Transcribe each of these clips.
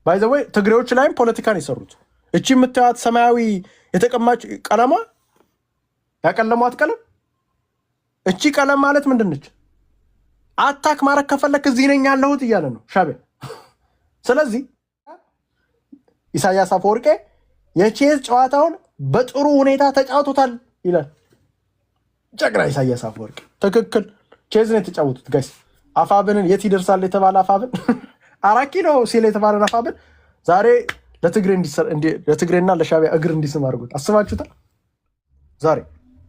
ባይ ዘ ወይ ትግሬዎች ላይም ፖለቲካን ይሰሩት። እቺ የምታዩት ሰማያዊ የተቀማጭ ቀለማ ያቀለሟት ቀለም እቺ ቀለም ማለት ምንድነች? አታክ ማረክ ከፈለክ እዚህ ነኝ ያለሁት እያለ ነው ሻዕቢያ። ስለዚህ ኢሳያስ አፈወርቄ የቼዝ ጨዋታውን በጥሩ ሁኔታ ተጫውቶታል ይላል። ጀግና ኢሳያስ አፈወርቄ ትክክል ቼዝ ነው የተጫወቱት ጋይስ። አፋብንን የት ይደርሳል የተባለ አፋብን 4 ኪሎ ሲል የተባለ አፋብን ዛሬ ለትግሬና ለሻዕቢያ እግር እንዲስም አድርጎት አስባችሁታል? ዛሬ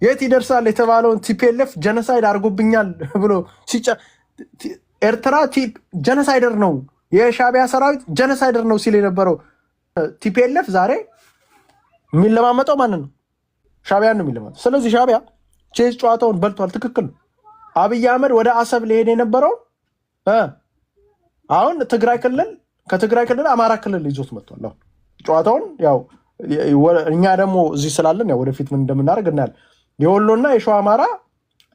የት ይደርሳል የተባለውን ቲፒኤልኤፍ ጀነሳይድ አድርጎብኛል ብሎ ኤርትራ ጀነሳይደር ነው የሻዕቢያ ሰራዊት ጀነሳይደር ነው ሲል የነበረው ቲፒኤልኤፍ ዛሬ የሚለማመጠው ማንን ነው? ሻዕቢያን ነው የሚለማመጠው። ስለዚህ ሻዕቢያ ቼዝ ጨዋታውን በልቷል። ትክክል። አብይ አህመድ ወደ አሰብ ሊሄድ የነበረው አሁን ከትግራይ ክልል አማራ ክልል ይዞት መጥቷል። አሁን ጨዋታውን ያው እኛ ደግሞ እዚህ ስላለን ያው ወደፊት ምን እንደምናደርግ እናያለን። የወሎና የሸዋ አማራ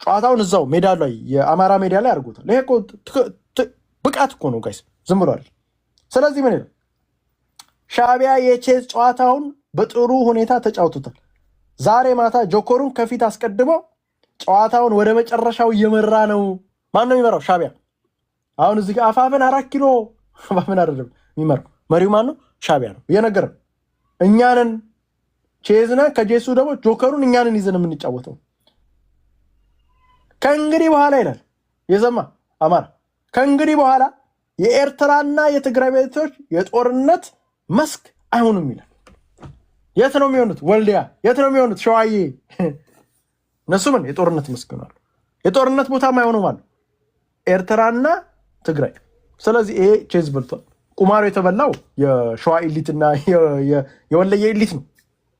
ጨዋታውን እዛው ሜዳ ላይ የአማራ ሜዳ ላይ አድርጎታል። ይሄ እኮ ብቃት እኮ ነው ጋይስ፣ ዝም ብሎ አይደል። ስለዚህ ምን ይላል ሻዕቢያ የቼዝ ጨዋታውን በጥሩ ሁኔታ ተጫውቶታል። ዛሬ ማታ ጆከሩን ከፊት አስቀድሞ ጨዋታውን ወደ መጨረሻው እየመራ ነው። ማን ነው የሚመራው? ሻዕቢያ። አሁን እዚህ ጋር አፋብን 4 ኪሎ አፋብን አይደለም የሚመራው፣ መሪው ማን ነው? ሻዕቢያ ነው። እየነገረን እኛንን ቼዝና ከጄሱ ደግሞ ጆከሩን እኛንን ይዘን የምንጫወተው ከእንግዲህ በኋላ ይላል የዘማ አማራ። ከእንግዲህ በኋላ የኤርትራና የትግራይ ቤቶች የጦርነት መስክ አይሆኑም ይላል። የት ነው የሚሆኑት? ወልዲያ። የት ነው የሚሆኑት? ሸዋዬ። እነሱ ምን የጦርነት መስክ ነው? የጦርነት ቦታ አይሆኑ ማለት ኤርትራና ትግራይ። ስለዚህ ይሄ ቼዝ በልቷል። ቁማሩ የተበላው የሸዋ ኢሊትና የወለየ ኢሊት ነው።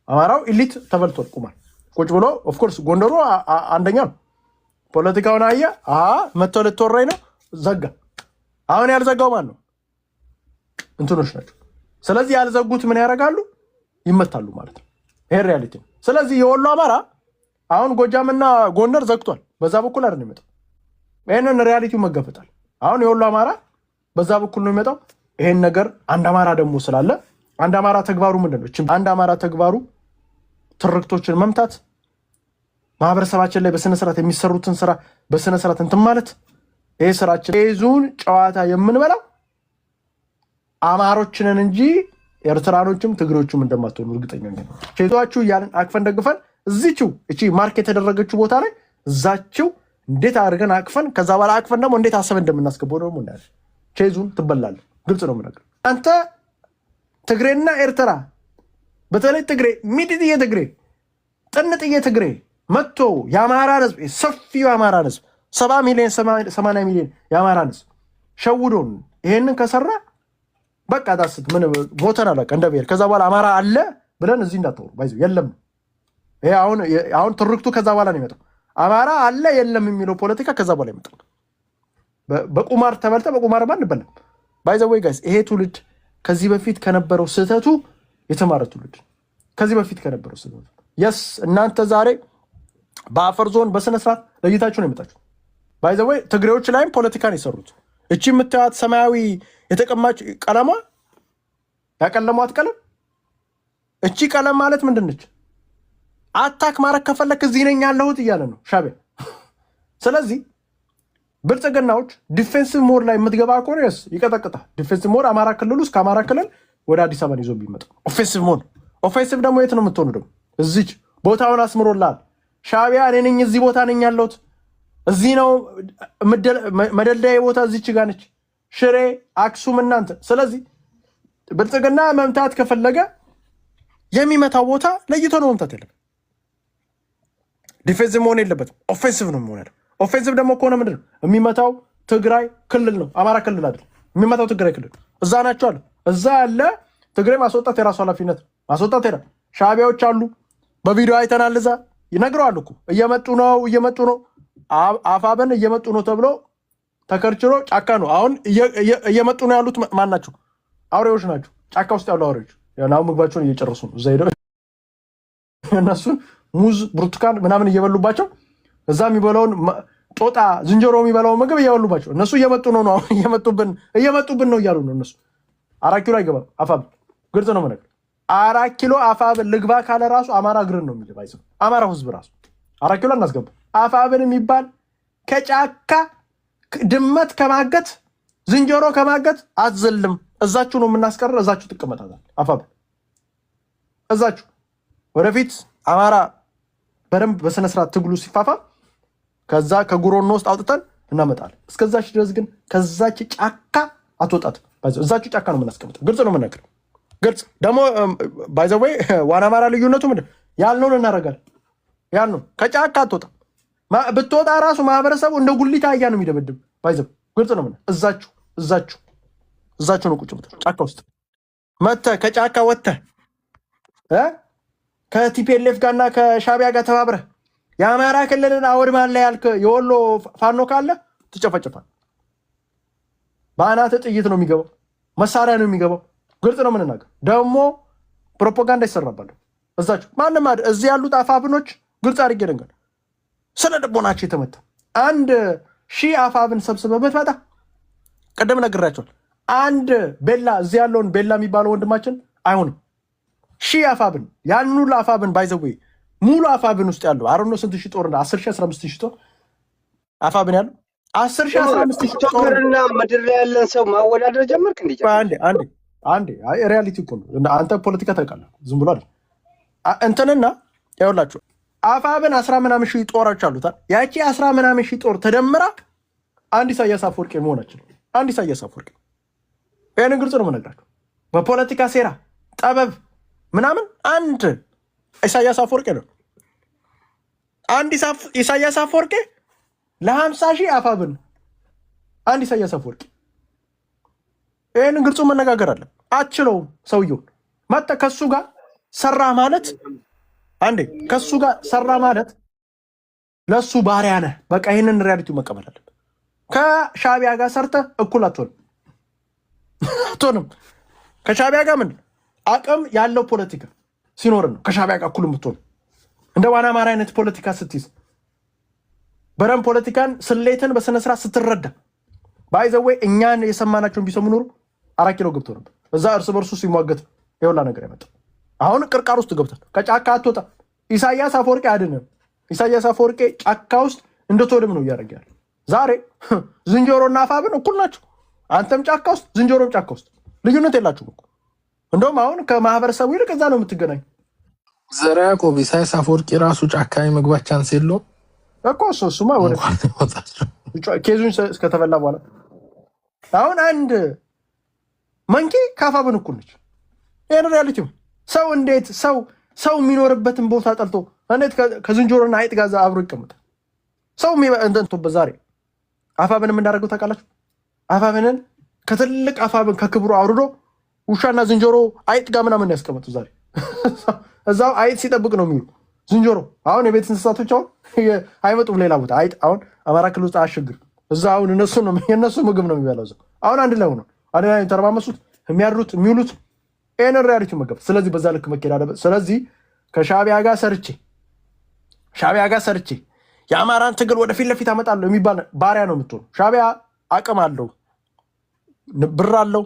አማራው ኢሊት ተበልቷል። ቁማር ቁጭ ብሎ ኦፍኮርስ ጎንደሩ አንደኛ ነው። ፖለቲካውን አየ መጥተው ልትወረኝ ነው ዘጋ። አሁን ያልዘጋው ማን ነው? እንትኖች ናቸው። ስለዚህ ያልዘጉት ምን ያደርጋሉ? ይመታሉ ማለት ነው። ይሄ ሪያሊቲ ነው። ስለዚህ የወሎ አማራ አሁን ጎጃምና ጎንደር ዘግቷል። በዛ በኩል አይደል የሚመጣው። ይሄንን ሪያሊቲው መገፈጣል። አሁን የወሎ አማራ በዛ በኩል ነው የሚመጣው። ይሄን ነገር አንድ አማራ ደግሞ ስላለ አንድ አማራ ተግባሩ ምንድነው? አንድ አማራ ተግባሩ ትርክቶችን መምታት፣ ማህበረሰባችን ላይ በስነ ስርዓት የሚሰሩትን ስራ በስነ ስርዓት እንትን ማለት። ይሄ ስራችን ቼዙን ጨዋታ የምንበላው አማሮችንን እንጂ ኤርትራኖችም ትግሮችም እንደማትሆኑ እርግጠኛ ነኝ። ቼዟችሁ እያልን አቅፈን ደግፈን እዚችው እቺ ማርክ የተደረገችው ቦታ ላይ እዛችው እንዴት አድርገን አቅፈን ከዛ በኋላ አቅፈን ደግሞ እንዴት አሰብ እንደምናስገባው ደግሞ እናያለን። ቼዙን ትበላለህ። ግልጽ ነው የምነግርህ። አንተ ትግሬና ኤርትራ በተለይ ትግሬ ሚድዬ ትግሬ ጥንጥዬ ትግሬ መጥቶ የአማራን ህዝብ ሰፊው የአማራን ህዝብ 70 ሚሊዮን 80 ሚሊዮን የአማራን ህዝብ ሸውዶን ይሄንን ከሰራ በቃ ታስት ምን ሞተን አለቀ እንደ ብሔር። ከዛ በኋላ አማራ አለ ብለን እዚህ እንዳታወሩ ባይዘው የለም። ይሄ አሁን ትርክቱ ከዛ በኋላ ነው የሚመጣው። አማራ አለ የለም የሚለው ፖለቲካ ከዛ በኋላ ይመጣል። በቁማር ተበልተ በቁማር ማን ይበላል? ባይዘው ወይ ጋይስ ይሄ ትውልድ ከዚህ በፊት ከነበረው ስህተቱ የተማረ ትውልድ ከዚህ በፊት ከነበረው ስህተቱ የስ እናንተ ዛሬ በአፈር ዞን በስነ ስርዓት ለይታችሁ ነው የመጣችሁ። ባይዘው ወይ ትግሬዎች ላይም ፖለቲካን ይሰሩት። እቺ የምታዩት ሰማያዊ የተቀማጭ ቀለማ ያቀለሟት ቀለም እቺ ቀለም ማለት ምንድነች? አታክ ማረክ ከፈለክ እዚህ ነኝ ያለሁት እያለ ነው ሻዕቢያ። ስለዚህ ብልጽግናዎች ዲፌንሲቭ ሞድ ላይ የምትገባ ከሆነ ይቀጠቅጣል። ዲፌንሲቭ ሞድ አማራ ክልል ውስጥ ከአማራ ክልል ወደ አዲስ አበባ ይዞ ቢመጣ ኦፌንሲቭ ሞድ። ኦፌንሲቭ ደግሞ የት ነው የምትሆኑ? ደግሞ እዚች ቦታውን አስምሮላል ሻዕቢያ። እኔ ነኝ እዚህ ቦታ ነኝ ያለሁት እዚህ ነው መደልዳዬ ቦታ እዚች ጋር ነች፣ ሽሬ አክሱም እናንተ። ስለዚህ ብልጽግና መምታት ከፈለገ የሚመታው ቦታ ለይቶ ነው መምታት ያለበት። ዲፌንሲቭ መሆን የለበትም፣ ኦፌንሲቭ ነው መሆን ያለበት። ኦፌንሲቭ ደግሞ ከሆነ ምንድን ነው የሚመታው? ትግራይ ክልል ነው፣ አማራ ክልል አይደል የሚመታው። ትግራይ ክልል እዛ ናቸው አለ። እዛ ያለ ትግራይ ማስወጣት የራሱ ኃላፊነት ማስወጣት ሄዳ። ሻዕቢያዎች አሉ፣ በቪዲዮ አይተናል። እዛ ይነግረዋል እኮ እየመጡ ነው አፋብን እየመጡ ነው ተብሎ ተከርችሮ ጫካ ነው። አሁን እየመጡ ነው ያሉት ማን ናቸው? አውሬዎች ናቸው። ጫካ ውስጥ ያሉ አውሬዎች ያው ምግባቸውን እየጨረሱ ነው። እዛ ሄደው እነሱን ሙዝ ብርቱካን ምናምን እየበሉባቸው እዛ የሚበላውን ጦጣ ዝንጀሮ የሚበላውን ምግብ እየበሉባቸው እነሱ እየመጡ ነው። አሁን እየመጡብን ነው እያሉ ነው እነሱ። 4 ኪሎ አይገባም አፋብን። ግልጽ ነው ማለት 4 ኪሎ አፋብን ልግባ ካለ ራሱ አማራ ግርን ነው የሚል ባይዘው አማራው ህዝብ ራሱ 4 ኪሎ እናስገባ። አፋብን የሚባል ከጫካ ድመት ከማገት ዝንጀሮ ከማገት አትዘልም። እዛችሁ ነው የምናስቀር። እዛችሁ ትቀመጣላችሁ። አፋብን እዛችሁ ወደፊት አማራ በደንብ በስነ ስርዓት ትግሉ ሲፋፋ ከዛ ከጉሮኖ ውስጥ አውጥተን እናመጣለን። እስከዛች ድረስ ግን ከዛች ጫካ አትወጣትም። እዛችሁ ጫካ ነው የምናስቀምጠው። ግልጽ ነው የምነግርህ። ግልጽ ደግሞ ባይዘዌ ዋና አማራ ልዩነቱ ምንድን ያልነውን እናደርጋለን። ያልነው ከጫካ አትወጣም። ብትወጣ ራሱ ማህበረሰቡ እንደ ጉሊት አህያ ነው የሚደበድብ። ባይዘው ግልጽ ነው። እዛችሁ ነው ቁጭ ብትል ጫካ ውስጥ መተህ ከጫካ ወጥተህ ከቲፒኤልኤፍ ጋርና ከሻቢያ ጋር ተባብረህ የአማራ ክልልን አውድማን ላይ ያልክ የወሎ ፋኖ ካለ ትጨፈጭፋል። በአናተ ጥይት ነው የሚገባው፣ መሳሪያ ነው የሚገባው። ግልጽ ነው የምንናገር። ደግሞ ፕሮፓጋንዳ ይሰራባል። እዛችሁ ማንም እዚህ ያሉት አፋብኖች ግልጽ አድርጌ ነገር ስለ ልቦናቸው የተመታ 1000 አፋብን ሰብስበህ ብትመጣ ቅድም ነግራቸዋል። አንድ ቤላ እዚህ ያለውን ቤላ የሚባለው ወንድማችን አይሆንም። 1000 አፋብን ያን ሁሉ አፋብን ባይዘዌ ሙሉ አፋብን ውስጥ ያለው አሮኖ ስንት ሺህ ጦር 10,000 15,000 ጦር አፋብን ያለው 10,000 15,000 ጦርና ምድር ላይ ያለን ሰው ማወዳደር ጀመርክ እንዴ? አንዴ ሪያሊቲ እኮ ነው። አንተ ፖለቲካ ታውቃለህ። ዝም ብሎ አይደል እንትንና ያውላችሁ አፋብን 10 ምናምን ሺህ ጦሮች አሉታል። ያቺ 10 ምናምን ሺህ ጦር ተደምራ አንድ ኢሳያስ አፈወርቂ መሆናችን አንድ ኢሳያስ አፈወርቂ ይሄን ግልጽ ነው የምነግራችሁ። በፖለቲካ ሴራ ጠበብ ምናምን አንድ ኢሳያስ አፈወርቂ ነው። አንድ ኢሳያስ አፈወርቂ ለ50,000 አፋብን አንድ ኢሳያስ አፈወርቂ ይሄን ግልጹ መነጋገር አለ። አችለውም ሰውየው መጣ ከሱ ጋር ሰራ ማለት አንዴ ከሱ ጋር ሰራ ማለት ለሱ ባሪያ ነህ። በቃ ይሄንን ሪያሊቲው መቀበል አለብህ። ከሻቢያ ጋር ሰርተህ እኩል አትሆንም። ከሻቢያ ጋር ምን አቅም ያለው ፖለቲካ ሲኖር ነው ከሻቢያ ጋር እኩል የምትሆን። እንደ ዋና አማራ አይነት ፖለቲካ ስትይዝ በረም ፖለቲካን ስሌትን በስነ ስርዓት ስትረዳ ባይዘዌ እኛን የሰማናቸውን ቢሰሙ ኖሩ 4 ኪሎ ገብቶ ነበር። እዛ እርስ በርሱ ሲሟገት ይኸውላ ነገር ያመጣ። አሁን ቅርቃር ውስጥ ገብቷል። ከጫካ አትወጣ። ኢሳያስ አፈወርቂ አይደለም። ኢሳያስ አፈወርቂ ጫካ ውስጥ እንደተወደም ነው እያደረገ ያለ። ዛሬ ዝንጀሮና አፋብን እኩል ናቸው። አንተም ጫካ ውስጥ ዝንጀሮም ጫካ ውስጥ ልዩነት የላችሁም እኮ። እንደውም አሁን ከማህበረሰቡ ይልቅ እዛ ነው የምትገናኝ። ዘርዓ ያዕቆብ ኢሳያስ አፈወርቂ ራሱ ጫካ የመግባት ቻንስ የለውም እኮ። እሱማ ወደ ኬዙን እስከተበላ በኋላ አሁን አንድ መንኪ ከአፋብን እኩል ነች። ይሄን ሪያሊቲው ሰው እንዴት ሰው የሚኖርበትን ቦታ ጠልቶ እንዴት ከዝንጀሮና አይጥ ጋር አብሮ ይቀመጣል? ሰው እንደንቶበት ዛሬ አፋብን የምናደርገው ታውቃላችሁ? አፋብንን ከትልቅ አፋብን ከክብሩ አውርዶ ውሻና ዝንጀሮ አይጥ ጋር ምናምን ያስቀመጡ ዛሬ እዛው አይጥ ሲጠብቅ ነው የሚሉ ዝንጀሮ። አሁን የቤት እንስሳቶች አሁን አይመጡም ሌላ ቦታ። አይጥ አሁን አማራ ክልል ውስጥ አያስቸግር። እዛ አሁን የእነሱ ምግብ ነው የሚበላው። እዛ አሁን አንድ ላይ ሆነው አንድ ላይ ተረማመሱት የሚያድሩት የሚውሉት። ይህን ሪያሊቲ መገብ። ስለዚህ በዛ ልክ መኬድ አለበት። ስለዚህ ከሻቢያ ጋር ሰርቼ የአማራን ትግል ወደፊት ለፊት አመጣለሁ የሚባል ባሪያ ነው የምትሆኑ። ሻቢያ አቅም አለው፣ ብር አለው፣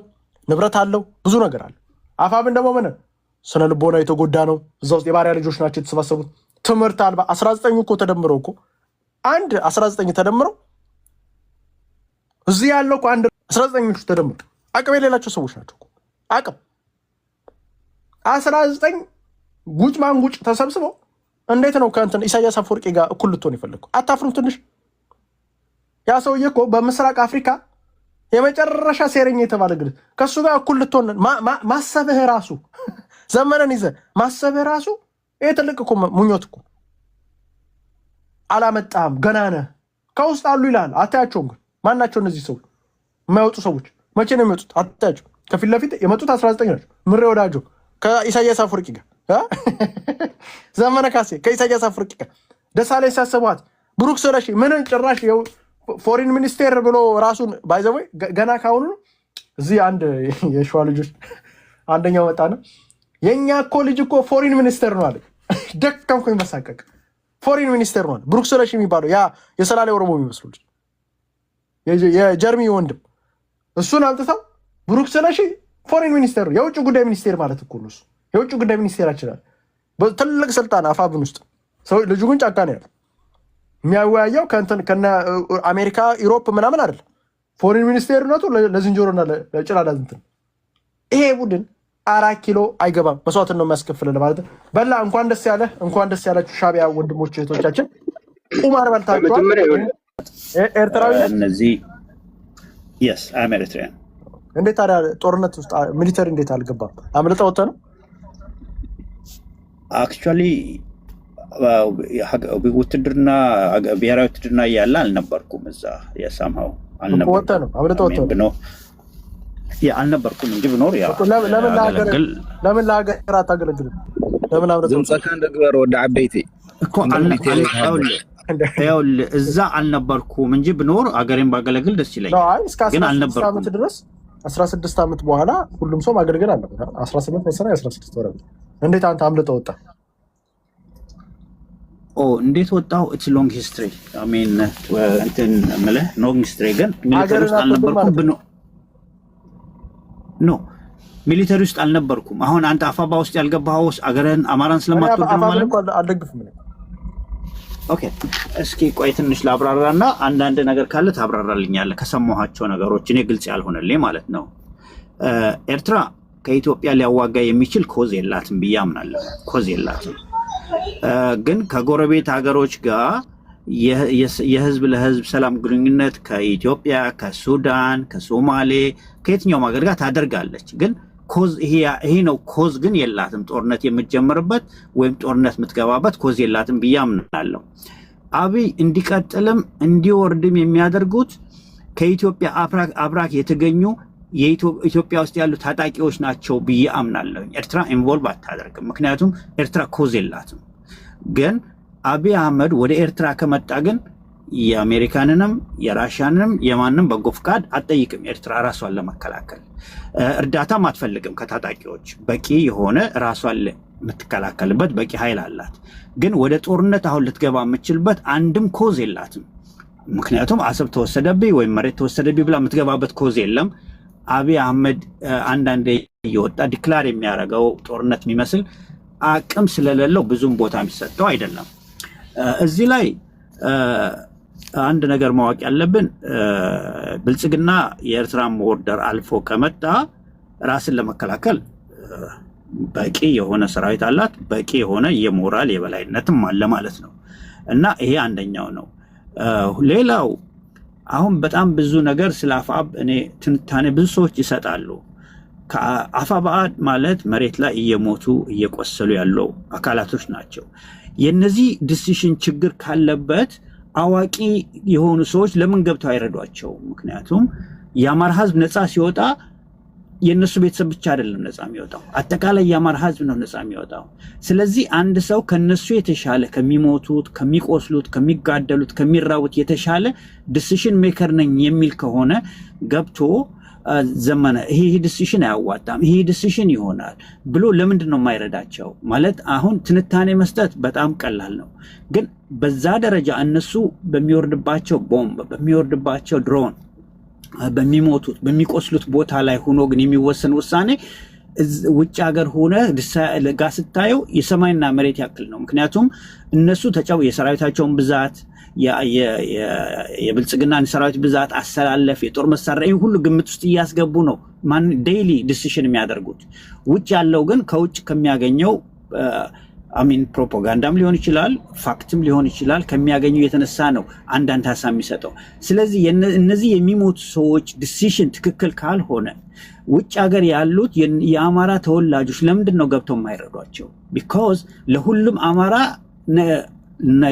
ንብረት አለው፣ ብዙ ነገር አለው። አፋብን ደግሞ ምን ስነ ልቦና የተጎዳ ነው። እዛ ውስጥ የባሪያ ልጆች ናቸው የተሰባሰቡት። ትምህርት አልባ 19 እኮ ተደምረው እኮ 19 ተደምረው እዚህ ያለው እኮ 19ኞቹ ተደምረው አቅም የሌላቸው ሰዎች ናቸው እኮ። አቅም 19 ጉጭ ማንጉጭ ተሰብስበው እንዴት ነው ከእንትን ኢሳያስ አፈወርቂ ጋር እኩል ልትሆን የፈለግኩ? አታፍሩም ትንሽ? ያ ሰውዬ እኮ በምስራቅ አፍሪካ የመጨረሻ ሴረኛ የተባለ ግል ከእሱ ጋር እኩል ልትሆን ማሰብህ ራሱ ዘመነን ይዘህ ማሰብህ ራሱ ይሄ ትልቅ እኮ ሙኞት እኮ። አላመጣም ገና ነህ። ከውስጥ አሉ ይላል። አታያቸውም ግን ማናቸው እነዚህ ሰዎች? የማይወጡ ሰዎች መቼ ነው የሚወጡት? አታያቸው። ከፊት ለፊት የመጡት 19 ናቸው። ምሬ ወዳጆ ከኢሳያስ አፈወርቂ ጋር፣ ዘመነ ካሴ ከኢሳያስ አፈወርቂ ጋር፣ ደሳለኝ ሲያስቧት፣ ብሩክ ስለሺ ምን ጭራሽ ፎሪን ሚኒስቴር ብሎ ራሱን ባይዘው ገና ካሁኑ እዚህ አንድ የሸዋ ልጆች አንደኛው መጣ ነው የኛ እኮ ልጅ እኮ ፎሪን ሚኒስቴር ነው አለ። ደከምኩኝ መሳቀቅ። ፎሪን ሚኒስቴር ነው ብሩክ ስለሺ የሚባለው ያ የሰላሌ ኦሮሞ የሚመስሉ ልጅ የጀርሚ ወንድም እሱን አምጥተው ብሩክ ስለሺ ፎሬን ሚኒስቴር የውጭ ጉዳይ ሚኒስቴር ማለት እኮ ነው። የውጭ ጉዳይ ሚኒስቴራችን አለ በትልቅ ስልጣን አፋብን ውስጥ ሰው ልጁ ግን ጫካ ነው ያለው። የሚያወያየው ከነ አሜሪካ ዩሮፕ ምናምን አይደለም። ፎሬን ሚኒስቴርነቱ ለዝንጀሮና ለጭላዳ እንትን ይሄ ቡድን 4 ኪሎ አይገባም። መስዋዕትን ነው የሚያስከፍልህ ማለት ነው። በላ እንኳን ደስ ያለህ እንኳን ደስ ያላችሁ ሻቢያ ወንድሞች እህቶቻችን። ቁማር በልታችኋል። ኤርትራዊ እነዚህ yes I'm Eritrean እንዴት ታዲያ ጦርነት ውስጥ ሚሊተሪ እንዴት አልገባም? አምልጠው ወጣ ነው አክቹዋሊ ውትድርና ብሔራዊ ውትድርና እያለ አልነበርኩም እዛ የሳምሃው አልነበርኩም ወጣ ነው አምልጠው ወጣ ነው አልነበርኩም እንጂ ብኖር ያ ለምን ለሀገር አታገለግልም? ለምን አምልጠው ዝምፀካ እንደግበር ወደ ዓበይቲ እኮ ይኸውልህ እዛ አልነበርኩም እንጂ ብኖር አገሬን ባገለግል ደስ ይለኛል። ግን አልነበርኩም ድረስ 16 ዓመት በኋላ ሁሉም ሰው ማገልገል አለበት። 18 መሰለኝ 16 ወራት እንዴት አንተ አምልጠው ወጣ? እንዴት ወጣው? ኢትስ ሎንግ ሂስትሪ አይ ሚን እንትን ማለት ሎንግ ሂስትሪ ግን ሚሊተሪ ውስጥ አልነበርኩም ሚሊተሪ ውስጥ አልነበርኩም። አሁን አንተ አፋባ ውስጥ ያልገባኸው አገርን አማራን ስለማትወድ ማለት ነው? አልደግፍም። ኦኬ እስኪ ቆይ ትንሽ ላብራራና አንዳንድ ነገር ካለ ታብራራልኛለህ ከሰማኋቸው ነገሮች እኔ ግልጽ ያልሆነልኝ ማለት ነው። ኤርትራ ከኢትዮጵያ ሊያዋጋ የሚችል ኮዝ የላትም ብዬ አምናለሁ። ኮዝ የላትም። ግን ከጎረቤት ሀገሮች ጋር የህዝብ ለህዝብ ሰላም ግንኙነት ከኢትዮጵያ፣ ከሱዳን፣ ከሶማሌ ከየትኛውም ሀገር ጋር ታደርጋለች። ግን ኮዝ ይሄ ነው። ኮዝ ግን የላትም። ጦርነት የምትጀምርበት ወይም ጦርነት የምትገባበት ኮዝ የላትም ብዬ አምናለሁ። አብይ እንዲቀጥልም እንዲወርድም የሚያደርጉት ከኢትዮጵያ አብራክ የተገኙ የኢትዮጵያ ውስጥ ያሉ ታጣቂዎች ናቸው ብዬ አምናለሁ። ኤርትራ ኢንቮልቭ አታደርግም፣ ምክንያቱም ኤርትራ ኮዝ የላትም። ግን አብይ አህመድ ወደ ኤርትራ ከመጣ ግን የአሜሪካንንም የራሽያንንም የማንም በጎ ፍቃድ አትጠይቅም። ኤርትራ ራሷን ለመከላከል እርዳታም አትፈልግም ከታጣቂዎች። በቂ የሆነ ራሷን የምትከላከልበት በቂ ኃይል አላት። ግን ወደ ጦርነት አሁን ልትገባ የምችልበት አንድም ኮዝ የላትም። ምክንያቱም አሰብ ተወሰደብኝ ወይም መሬት ተወሰደብኝ ብላ የምትገባበት ኮዝ የለም። አብይ አህመድ አንዳንዴ እየወጣ ዲክላር የሚያደርገው ጦርነት የሚመስል አቅም ስለሌለው ብዙም ቦታ የሚሰጠው አይደለም። እዚህ ላይ አንድ ነገር ማወቅ ያለብን ብልጽግና የኤርትራን ቦርደር አልፎ ከመጣ ራስን ለመከላከል በቂ የሆነ ሰራዊት አላት፣ በቂ የሆነ የሞራል የበላይነትም አለ ማለት ነው። እና ይሄ አንደኛው ነው። ሌላው አሁን በጣም ብዙ ነገር ስለ አፋብ እኔ ትንታኔ ብዙ ሰዎች ይሰጣሉ። አፋብ ማለት መሬት ላይ እየሞቱ እየቆሰሉ ያለው አካላቶች ናቸው። የነዚህ ዲሲሽን ችግር ካለበት አዋቂ የሆኑ ሰዎች ለምን ገብተው አይረዷቸው? ምክንያቱም የአማራ ህዝብ ነፃ ሲወጣ የነሱ ቤተሰብ ብቻ አይደለም ነፃ የሚወጣው፣ አጠቃላይ የአማራ ህዝብ ነው ነፃ የሚወጣው። ስለዚህ አንድ ሰው ከነሱ የተሻለ ከሚሞቱት፣ ከሚቆስሉት፣ ከሚጋደሉት፣ ከሚራቡት የተሻለ ዲሲሽን ሜከር ነኝ የሚል ከሆነ ገብቶ ዘመነ ይሄ ዲሲሽን አያዋጣም፣ ይሄ ዲሲሽን ይሆናል ብሎ ለምንድን ነው የማይረዳቸው? ማለት አሁን ትንታኔ መስጠት በጣም ቀላል ነው። ግን በዛ ደረጃ እነሱ በሚወርድባቸው ቦምብ፣ በሚወርድባቸው ድሮን፣ በሚሞቱት በሚቆስሉት ቦታ ላይ ሆኖ ግን የሚወሰን ውሳኔ ውጭ ሀገር ሆነ ጋር ስታየው የሰማይና መሬት ያክል ነው። ምክንያቱም እነሱ የሰራዊታቸውን ብዛት፣ የብልጽግናን ሰራዊት ብዛት፣ አሰላለፍ፣ የጦር መሳሪያ ይህ ሁሉ ግምት ውስጥ እያስገቡ ነው ዴይሊ ዲሲሽን የሚያደርጉት። ውጭ ያለው ግን ከውጭ ከሚያገኘው ፕሮፓጋንዳም ሊሆን ይችላል፣ ፋክትም ሊሆን ይችላል፣ ከሚያገኘው የተነሳ ነው አንዳንድ ሀሳብ የሚሰጠው። ስለዚህ እነዚህ የሚሞቱ ሰዎች ዲሲሽን ትክክል ካልሆነ ውጭ ሀገር ያሉት የአማራ ተወላጆች ለምንድን ነው ገብተው የማይረዷቸው? ቢኮዝ ለሁሉም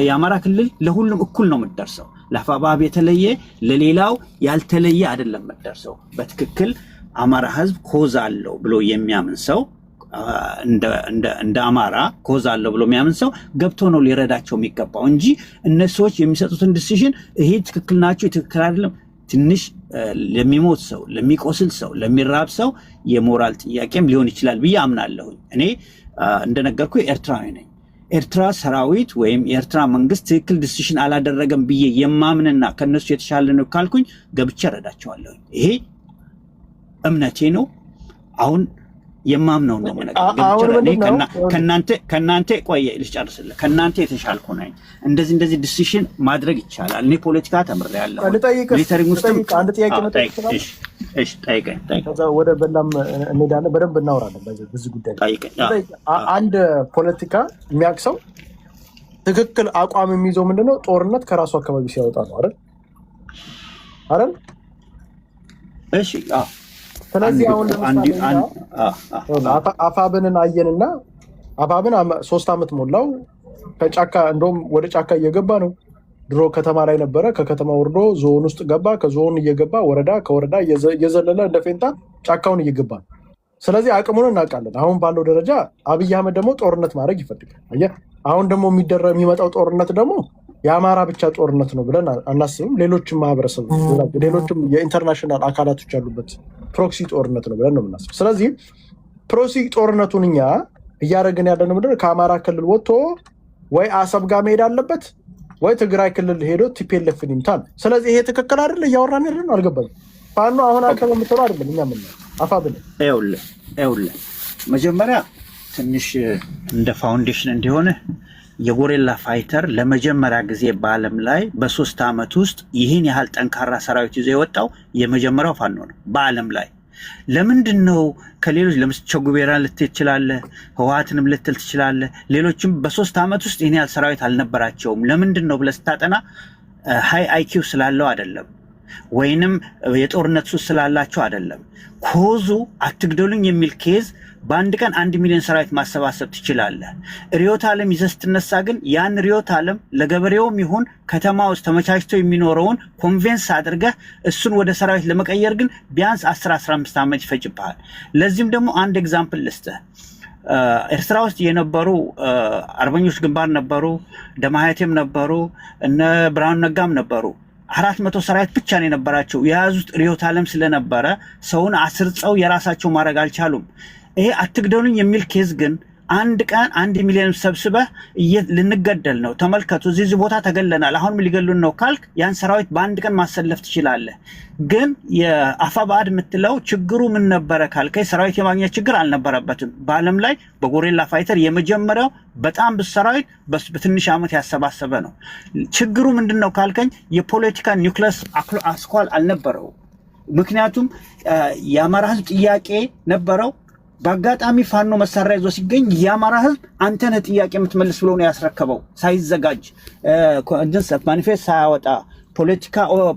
የአማራ ክልል ለሁሉም እኩል ነው የምትደርሰው። ለአፋብኃ የተለየ ለሌላው ያልተለየ አይደለም የምትደርሰው። በትክክል አማራ ህዝብ ኮዝ አለው ብሎ የሚያምን ሰው እንደ አማራ ኮዝ አለው ብሎ የሚያምን ሰው ገብቶ ነው ሊረዳቸው የሚገባው እንጂ እነሱ ሰዎች የሚሰጡትን ዲሲሽን ይሄ ትክክል ናቸው ትክክል አይደለም ትንሽ ለሚሞት ሰው፣ ለሚቆስል ሰው፣ ለሚራብ ሰው የሞራል ጥያቄም ሊሆን ይችላል ብዬ አምናለሁ። እኔ እንደነገርኩ ኤርትራዊ ነኝ። ኤርትራ ሰራዊት ወይም የኤርትራ መንግስት ትክክል ዲሲሽን አላደረገም ብዬ የማምንና ከነሱ የተሻለ ነው ካልኩኝ ገብቼ እረዳቸዋለሁ። ይሄ እምነቴ ነው፣ አሁን የማምነው ነው ከናንተ ቆየ ልጨርስልህ። ከናንተ የተሻልኩ ነኝ። እንደዚህ ዲሲሽን ማድረግ ይቻላል። እኔ ፖለቲካ ተምሬያለሁ። ሚሊተሪ ውስጥ አንድ ጥያቄ መጠየቅ ይችላል? እሺ ጠይቀኝ። ከዛ ወደ በላም እንሄዳለን። በደንብ እናወራለን በዚህ ጉዳይ። ጠይቀኝ። አንድ ፖለቲካ የሚያክሰው ትክክል አቋም የሚይዘው ምንድነው? ጦርነት ከራሱ አካባቢ ሲያወጣ ነው አይደል? እሺ ስለዚህ አሁን አፋብንን አየንና አፋብን 3 ዓመት ሞላው። ከጫካ እንደውም ወደ ጫካ እየገባ ነው። ድሮ ከተማ ላይ ነበረ። ከከተማ ወርዶ ዞን ውስጥ ገባ። ከዞን እየገባ ወረዳ፣ ከወረዳ እየዘለለ እንደ ፌንታ ጫካውን እየገባ ነው። ስለዚህ አቅሙን እናውቃለን። አሁን ባለው ደረጃ አብይ አህመድ ደግሞ ጦርነት ማድረግ ይፈልጋል። አየህ፣ አሁን ደግሞ የሚመጣው ጦርነት ደግሞ የአማራ ብቻ ጦርነት ነው ብለን አናስብም። ሌሎችም ማህበረሰብ ሌሎችም የኢንተርናሽናል አካላቶች ያሉበት ፕሮክሲ ጦርነት ነው ብለን ነው የምናስበው። ስለዚህ ፕሮክሲ ጦርነቱን እኛ እያደረግን ያለነው ምንድን ነው? ከአማራ ክልል ወጥቶ ወይ አሰብ ጋር መሄድ አለበት ወይ ትግራይ ክልል ሄዶ ቲፒኤልኤፍን ይምታል። ስለዚህ ይሄ ትክክል አይደለ? እያወራን ያለ ነው። አልገባኝም። ፋኖ አሁን አንተ የምትለው አይደለም። እኛ ምን አፋብን ይኸውልህ መጀመሪያ ትንሽ እንደ ፋውንዴሽን እንዲሆነ የጎሬላ ፋይተር ለመጀመሪያ ጊዜ በዓለም ላይ በ3 ዓመት ውስጥ ይህን ያህል ጠንካራ ሰራዊት ይዞ የወጣው የመጀመሪያው ፋኖ ነው በዓለም ላይ። ለምንድን ነው ከሌሎች ቸጉቤራ ልትል ትችላለህ፣ ህወሓትንም ልትል ትችላለህ። ሌሎችም በ3 ዓመት ውስጥ ይህን ያህል ሰራዊት አልነበራቸውም። ለምንድን ነው ብለህ ስታጠና ሃይ አይኪው ስላለው አይደለም፣ ወይንም የጦርነት ሱስ ስላላቸው አይደለም። ኮዙ አትግደሉኝ የሚል ኬዝ በአንድ ቀን 1 ሚሊዮን ሰራዊት ማሰባሰብ ትችላለህ። ርዕዮተ ዓለም ይዘህ ስትነሳ ግን ያን ርዕዮተ ዓለም ለገበሬውም ይሁን ከተማ ውስጥ ተመቻችቶ የሚኖረውን ኮንቬንስ አድርገህ እሱን ወደ ሰራዊት ለመቀየር ግን ቢያንስ 10-15 ዓመት ይፈጅብሃል። ለዚህም ደግሞ አንድ ኤግዛምፕል ልስጥህ። ኤርትራ ውስጥ የነበሩ አርበኞች ግንባር ነበሩ፣ ደማያቴም ነበሩ፣ እነ ብርሃኑ ነጋም ነበሩ። 400 ሰራዊት ብቻ ነው የነበራቸው። የያዙት ርዕዮተ ዓለም ስለነበረ ሰውን አስርጸው የራሳቸው ማድረግ አልቻሉም። ይሄ አትግደሉኝ የሚል ኬዝ ግን አንድ ቀን 1 ሚሊዮን ሰብስበህ ልንገደል ነው፣ ተመልከቱ እዚህ ቦታ ተገለናል፣ አሁንም ሊገሉን ነው ካልክ ያን ሰራዊት በአንድ ቀን ማሰለፍ ትችላለህ። ግን የአፋብኃድ የምትለው ችግሩ ምን ነበረ ካልከኝ ሰራዊት የማግኘት ችግር አልነበረበትም። በዓለም ላይ በጎሬላ ፋይተር የመጀመሪያው በጣም ብዙ ሰራዊት በትንሽ ዓመት ያሰባሰበ ነው። ችግሩ ምንድን ነው ካልከኝ የፖለቲካ ኒውክለስ አስኳል አልነበረው። ምክንያቱም የአማራ ህዝብ ጥያቄ ነበረው። በአጋጣሚ ፋኖ መሳሪያ ይዞ ሲገኝ የአማራ ህዝብ አንተ ነህ ጥያቄ የምትመልስ ብሎ ነው ያስረከበው። ሳይዘጋጅ ማኒፌስት ሳያወጣ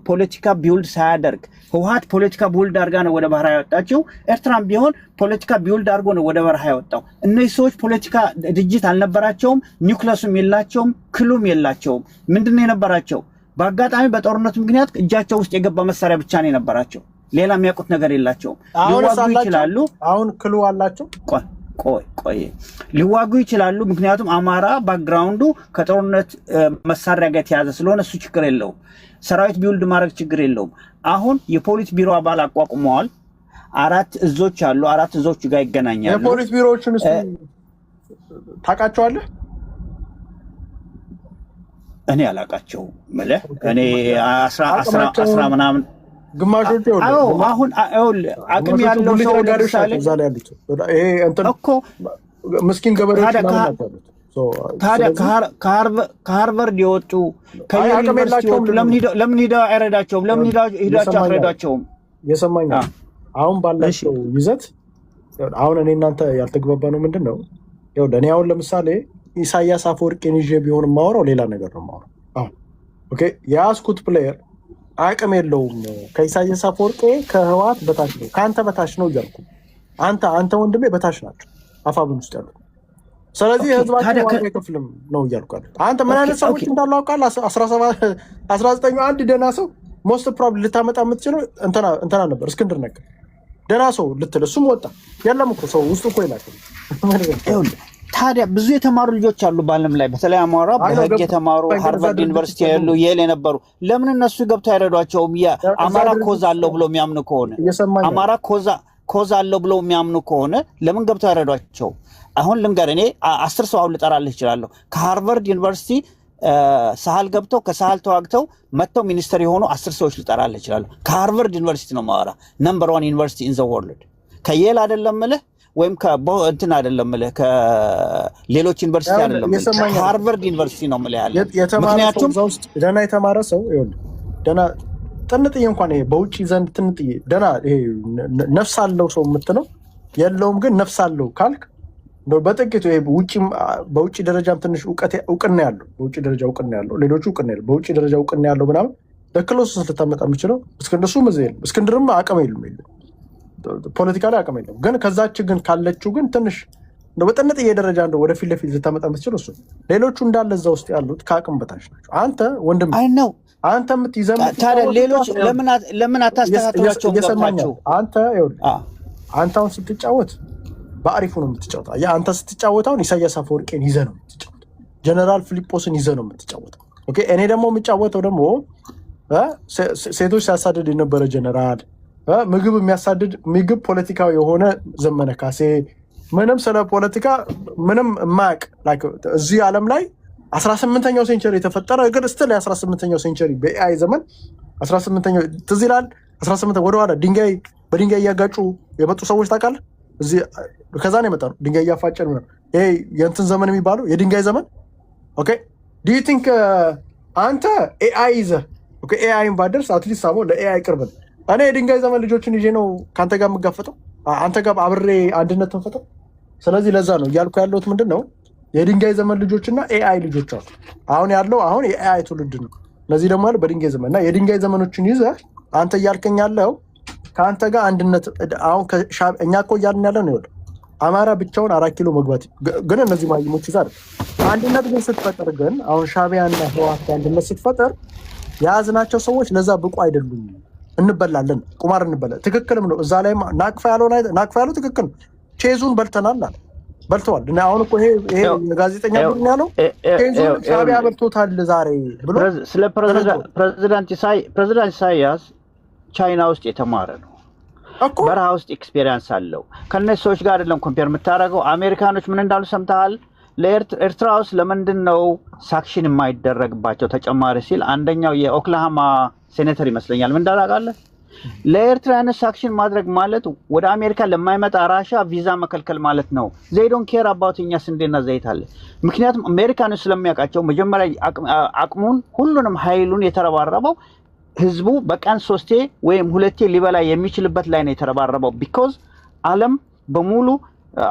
ፖለቲካ ቢውልድ ሳያደርግ ህወሓት ፖለቲካ ቢውልድ አድርጋ ነው ወደ በረሃ ያወጣቸው። ኤርትራም ቢሆን ፖለቲካ ቢውልድ አድርጎ ነው ወደ በረሃ ያወጣው። እነዚህ ሰዎች ፖለቲካ ድርጅት አልነበራቸውም፣ ኒውክለሱም የላቸውም፣ ክሉም የላቸውም። ምንድነው የነበራቸው? በአጋጣሚ በጦርነቱ ምክንያት እጃቸው ውስጥ የገባ መሳሪያ ብቻ ነው የነበራቸው። ሌላ የሚያውቁት ነገር የላቸውም። ሊዋጉ ይችላሉ። አሁን ክሉ አላቸው። ቆይ ሊዋጉ ይችላሉ። ምክንያቱም አማራ ባክግራውንዱ ከጦርነት መሳሪያ ጋር የተያዘ ስለሆነ እሱ ችግር የለውም። ሰራዊት ቢውልድ ማድረግ ችግር የለውም። አሁን የፖሊስ ቢሮ አባል አቋቁመዋል። 4 እዞች አሉ። 4 እዞች ጋር ይገናኛሉ። የፖሊስ ቢሮዎችን እሱ ታውቃቸዋለህ? እኔ አላውቃቸውም። ማለት እኔ 10 ምናምን ግማሾቹ አሁን አቅም ያለው ሰው ለምሳሌ ይሄ እንትን እኮ ምስኪን ገበሬዎች ታዲያ ከሃርቨርድ የወጡ ከዩኒቨርሲቲ የወጡ ለምን ሄደው አይረዳቸውም? ለምን ሄዳቸው አይረዳቸውም? የሰማኝ አሁን ባላቸው ይዘት አሁን እኔ እናንተ ያልተግባባ ነው ምንድን ነው? እኔ አሁን ለምሳሌ ኢሳያስ አፈወርቂን ይዤ ቢሆን የማወራው ሌላ ነገር ነው የማወራው። አሁን ኦኬ የያዝኩት ፕሌየር አቅም የለውም። ከኢሳያስ አፈወርቂ ከህወሓት በታች ነው፣ ከአንተ በታች ነው እያልኩ አንተ ወንድሜ በታች ናቸው አፋብን ውስጥ ያሉት። ስለዚህ ህዝባችን ዋጋ አይከፍልም ነው እያልኩ ያሉት። አንተ ምን አይነት ሰዎች እንዳሉ አውቃለህ። 19 አንድ ደህና ሰው ሞስት ፕሮባብሊ ልታመጣ የምትችለው እንትና ነበር፣ እስክንድር ነጋ ደህና ሰው ልትል እሱም ወጣ። የለም እኮ ሰው ውስጥ እኮ ይላል። ታዲያ ብዙ የተማሩ ልጆች አሉ በዓለም ላይ በተለይ አማራ በህግ የተማሩ ሃርቫርድ ዩኒቨርሲቲ ያሉ የል የነበሩ ለምን እነሱ ገብተው አይረዷቸውም? አማራ ኮዛ አለው ብሎ የሚያምኑ ከሆነ አማራ ኮዛ አለው ብሎ የሚያምኑ ከሆነ ለምን ገብተው አይረዷቸው? አሁን ልንገር፣ እኔ 10 ሰው ልጠራልህ እችላለሁ። ከሃርቫርድ ዩኒቨርሲቲ ሳህል ገብተው ከሳህል ተዋግተው መጥተው ሚኒስተር የሆኑ 10 ሰዎች ልጠራልህ እችላለሁ። ከሃርቫርድ ዩኒቨርሲቲ ነው ማወራ፣ ነምበር 1 ዩኒቨርሲቲ ኢን ዘ ወርልድ። ከየል አይደለም ምልህ ወይም እንትን አይደለም ምልህ ከሌሎች ዩኒቨርሲቲ አይደለም ሃርቨርድ ዩኒቨርሲቲ ነው ምልህ ያለ። ምክንያቱም ደህና የተማረ ሰው ይኸውልህ ደህና ጥንጥዬ እንኳን ይሄ በውጪ ዘንድ ጥንጥዬ ደህና ይሄ ነፍስ አለው ሰው የምትለው የለውም ግን ነፍስ አለው ካልክ ነው በጥቂቱ ይሄ በውጪ ደረጃም ትንሽ እውቅና ያለው በውጪ ደረጃ እውቅና ያለው ሌሎቹ እውቅና ያለው በውጪ ደረጃ እውቅና ያለው ምናምን ለክሎስ ልታመጣ የምችለው እስክንድር እሱ ምዝ የለም እስክንድርም አቅም የለም ፖለቲካ ላይ አቅም የለም ግን ከዛች ግን ካለችው ግን ትንሽ ነው በጥንጥዬ ደረጃ እንደው ወደፊት ለፊት ልታመጣ የምትችለው እሱ ሌሎቹ እንዳለ እዛ ውስጥ ያሉት ከአቅም በታች ናቸው። አንተ ወንድም አይ ነው አንተ የምትይዘም ታዲያ ሌሎች ለምን አታስተካክላቸው? አንተ አሁን ስትጫወት በአሪፉ ነው የምትጫወተው። አንተ ስትጫወት አሁን ኢሳያስ አፈወርቄን ይዘህ ነው የምትጫወተው። ጀነራል ፊሊጶስን ይዘህ ነው የምትጫወተው። ኦኬ እኔ ደግሞ የምጫወተው ደግሞ ሴቶች ሲያሳድድ የነበረ ጀነራል ምግብ የሚያሳድድ ምግብ ፖለቲካዊ የሆነ ዘመነ ካሴ ምንም ስለ ፖለቲካ ምንም የማያውቅ እዚህ ዓለም ላይ 18ኛው ሴንቸሪ የተፈጠረ ግን ስትል የ18ኛው ሴንቸሪ በኤአይ ዘመን 18ኛው ትዝ ይላል 18 ወደኋላ በድንጋይ እያጋጩ የመጡ ሰዎች ታውቃለህ? እዚህ ከዛ ነው የመጣ ነው ድንጋይ እያፋጨን ምናምን ይሄ የእንትን ዘመን የሚባለው የድንጋይ ዘመን። ኦኬ ዱ ዩ ቲንክ አንተ ኤአይ ይዘህ ኦኬ ኤአይን ባደርስ አትሊስት ሳቦ ለኤአይ ቅርብ ነው። እኔ የድንጋይ ዘመን ልጆችን ይዤ ነው ከአንተ ጋር የምጋፈጠው አንተ ጋር አብሬ አንድነት ተንፈጠው። ስለዚህ ለዛ ነው እያልኩ ያለሁት ምንድን ነው የድንጋይ ዘመን ልጆችና ኤአይ ልጆች አሉ። አሁን ያለው የኤአይ ትውልድ ነው። እነዚህ ደግሞ ያለው በድንጋይ ዘመን እና የድንጋይ ዘመኖችን ይዘህ አንተ እያልከኝ ያለው ከአንተ ጋር አንድነት አሁን እኛ እኮ እያልን ያለ ነው ይኸውልህ አማራ ብቻውን 4 ኪሎ መግባት ግን እነዚህ ማይሞች ይዛል አንድነት ግን ስትፈጠር ግን አሁን ሻዕቢያና ህወሓት አንድነት ስትፈጠር የያዝናቸው ሰዎች ለዛ ብቁ አይደሉም። እንበላለን፣ ቁማር እንበላለን። ትክክልም ነው። እዛ ላይ ናቅፋ ያለው ትክክል ቼዙን በልተናል አለ በልተዋል። እና አሁን እኮ ይሄ ጋዜጠኛ ቡድን ያለው ቼዙን ሻዕቢያ በልቶታል ዛሬ ብሎ ስለ ፕሬዚዳንት ኢሳያስ ቻይና ውስጥ የተማረ ነው እኮ በረሃ ውስጥ ኤክስፔሪየንስ አለው። ከነዚህ ሰዎች ጋር አይደለም ኮምፔር የምታደርገው። አሜሪካኖች ምን እንዳሉ ሰምተሃል? ለኤርትራ ውስጥ ለምንድን ነው ሳክሽን የማይደረግባቸው ተጨማሪ ሲል አንደኛው የኦክላሃማ ሴኔተር ይመስለኛል ምን እንዳላቃለህ ለኤርትራውያን ሳክሽን ማድረግ ማለት ወደ አሜሪካ ለማይመጣ ራሻ ቪዛ መከልከል ማለት ነው። they don't care about እኛ ስንዴና ዘይት አለ። ምክንያቱም አሜሪካኖች ስለሚያውቃቸው መጀመሪያ አቅሙን ሁሉንም ኃይሉን የተረባረበው ህዝቡ በቀን 3 ወይም 2 ሊበላ የሚችልበት ላይ ነው የተረባረበው። ቢኮዝ ዓለም በሙሉ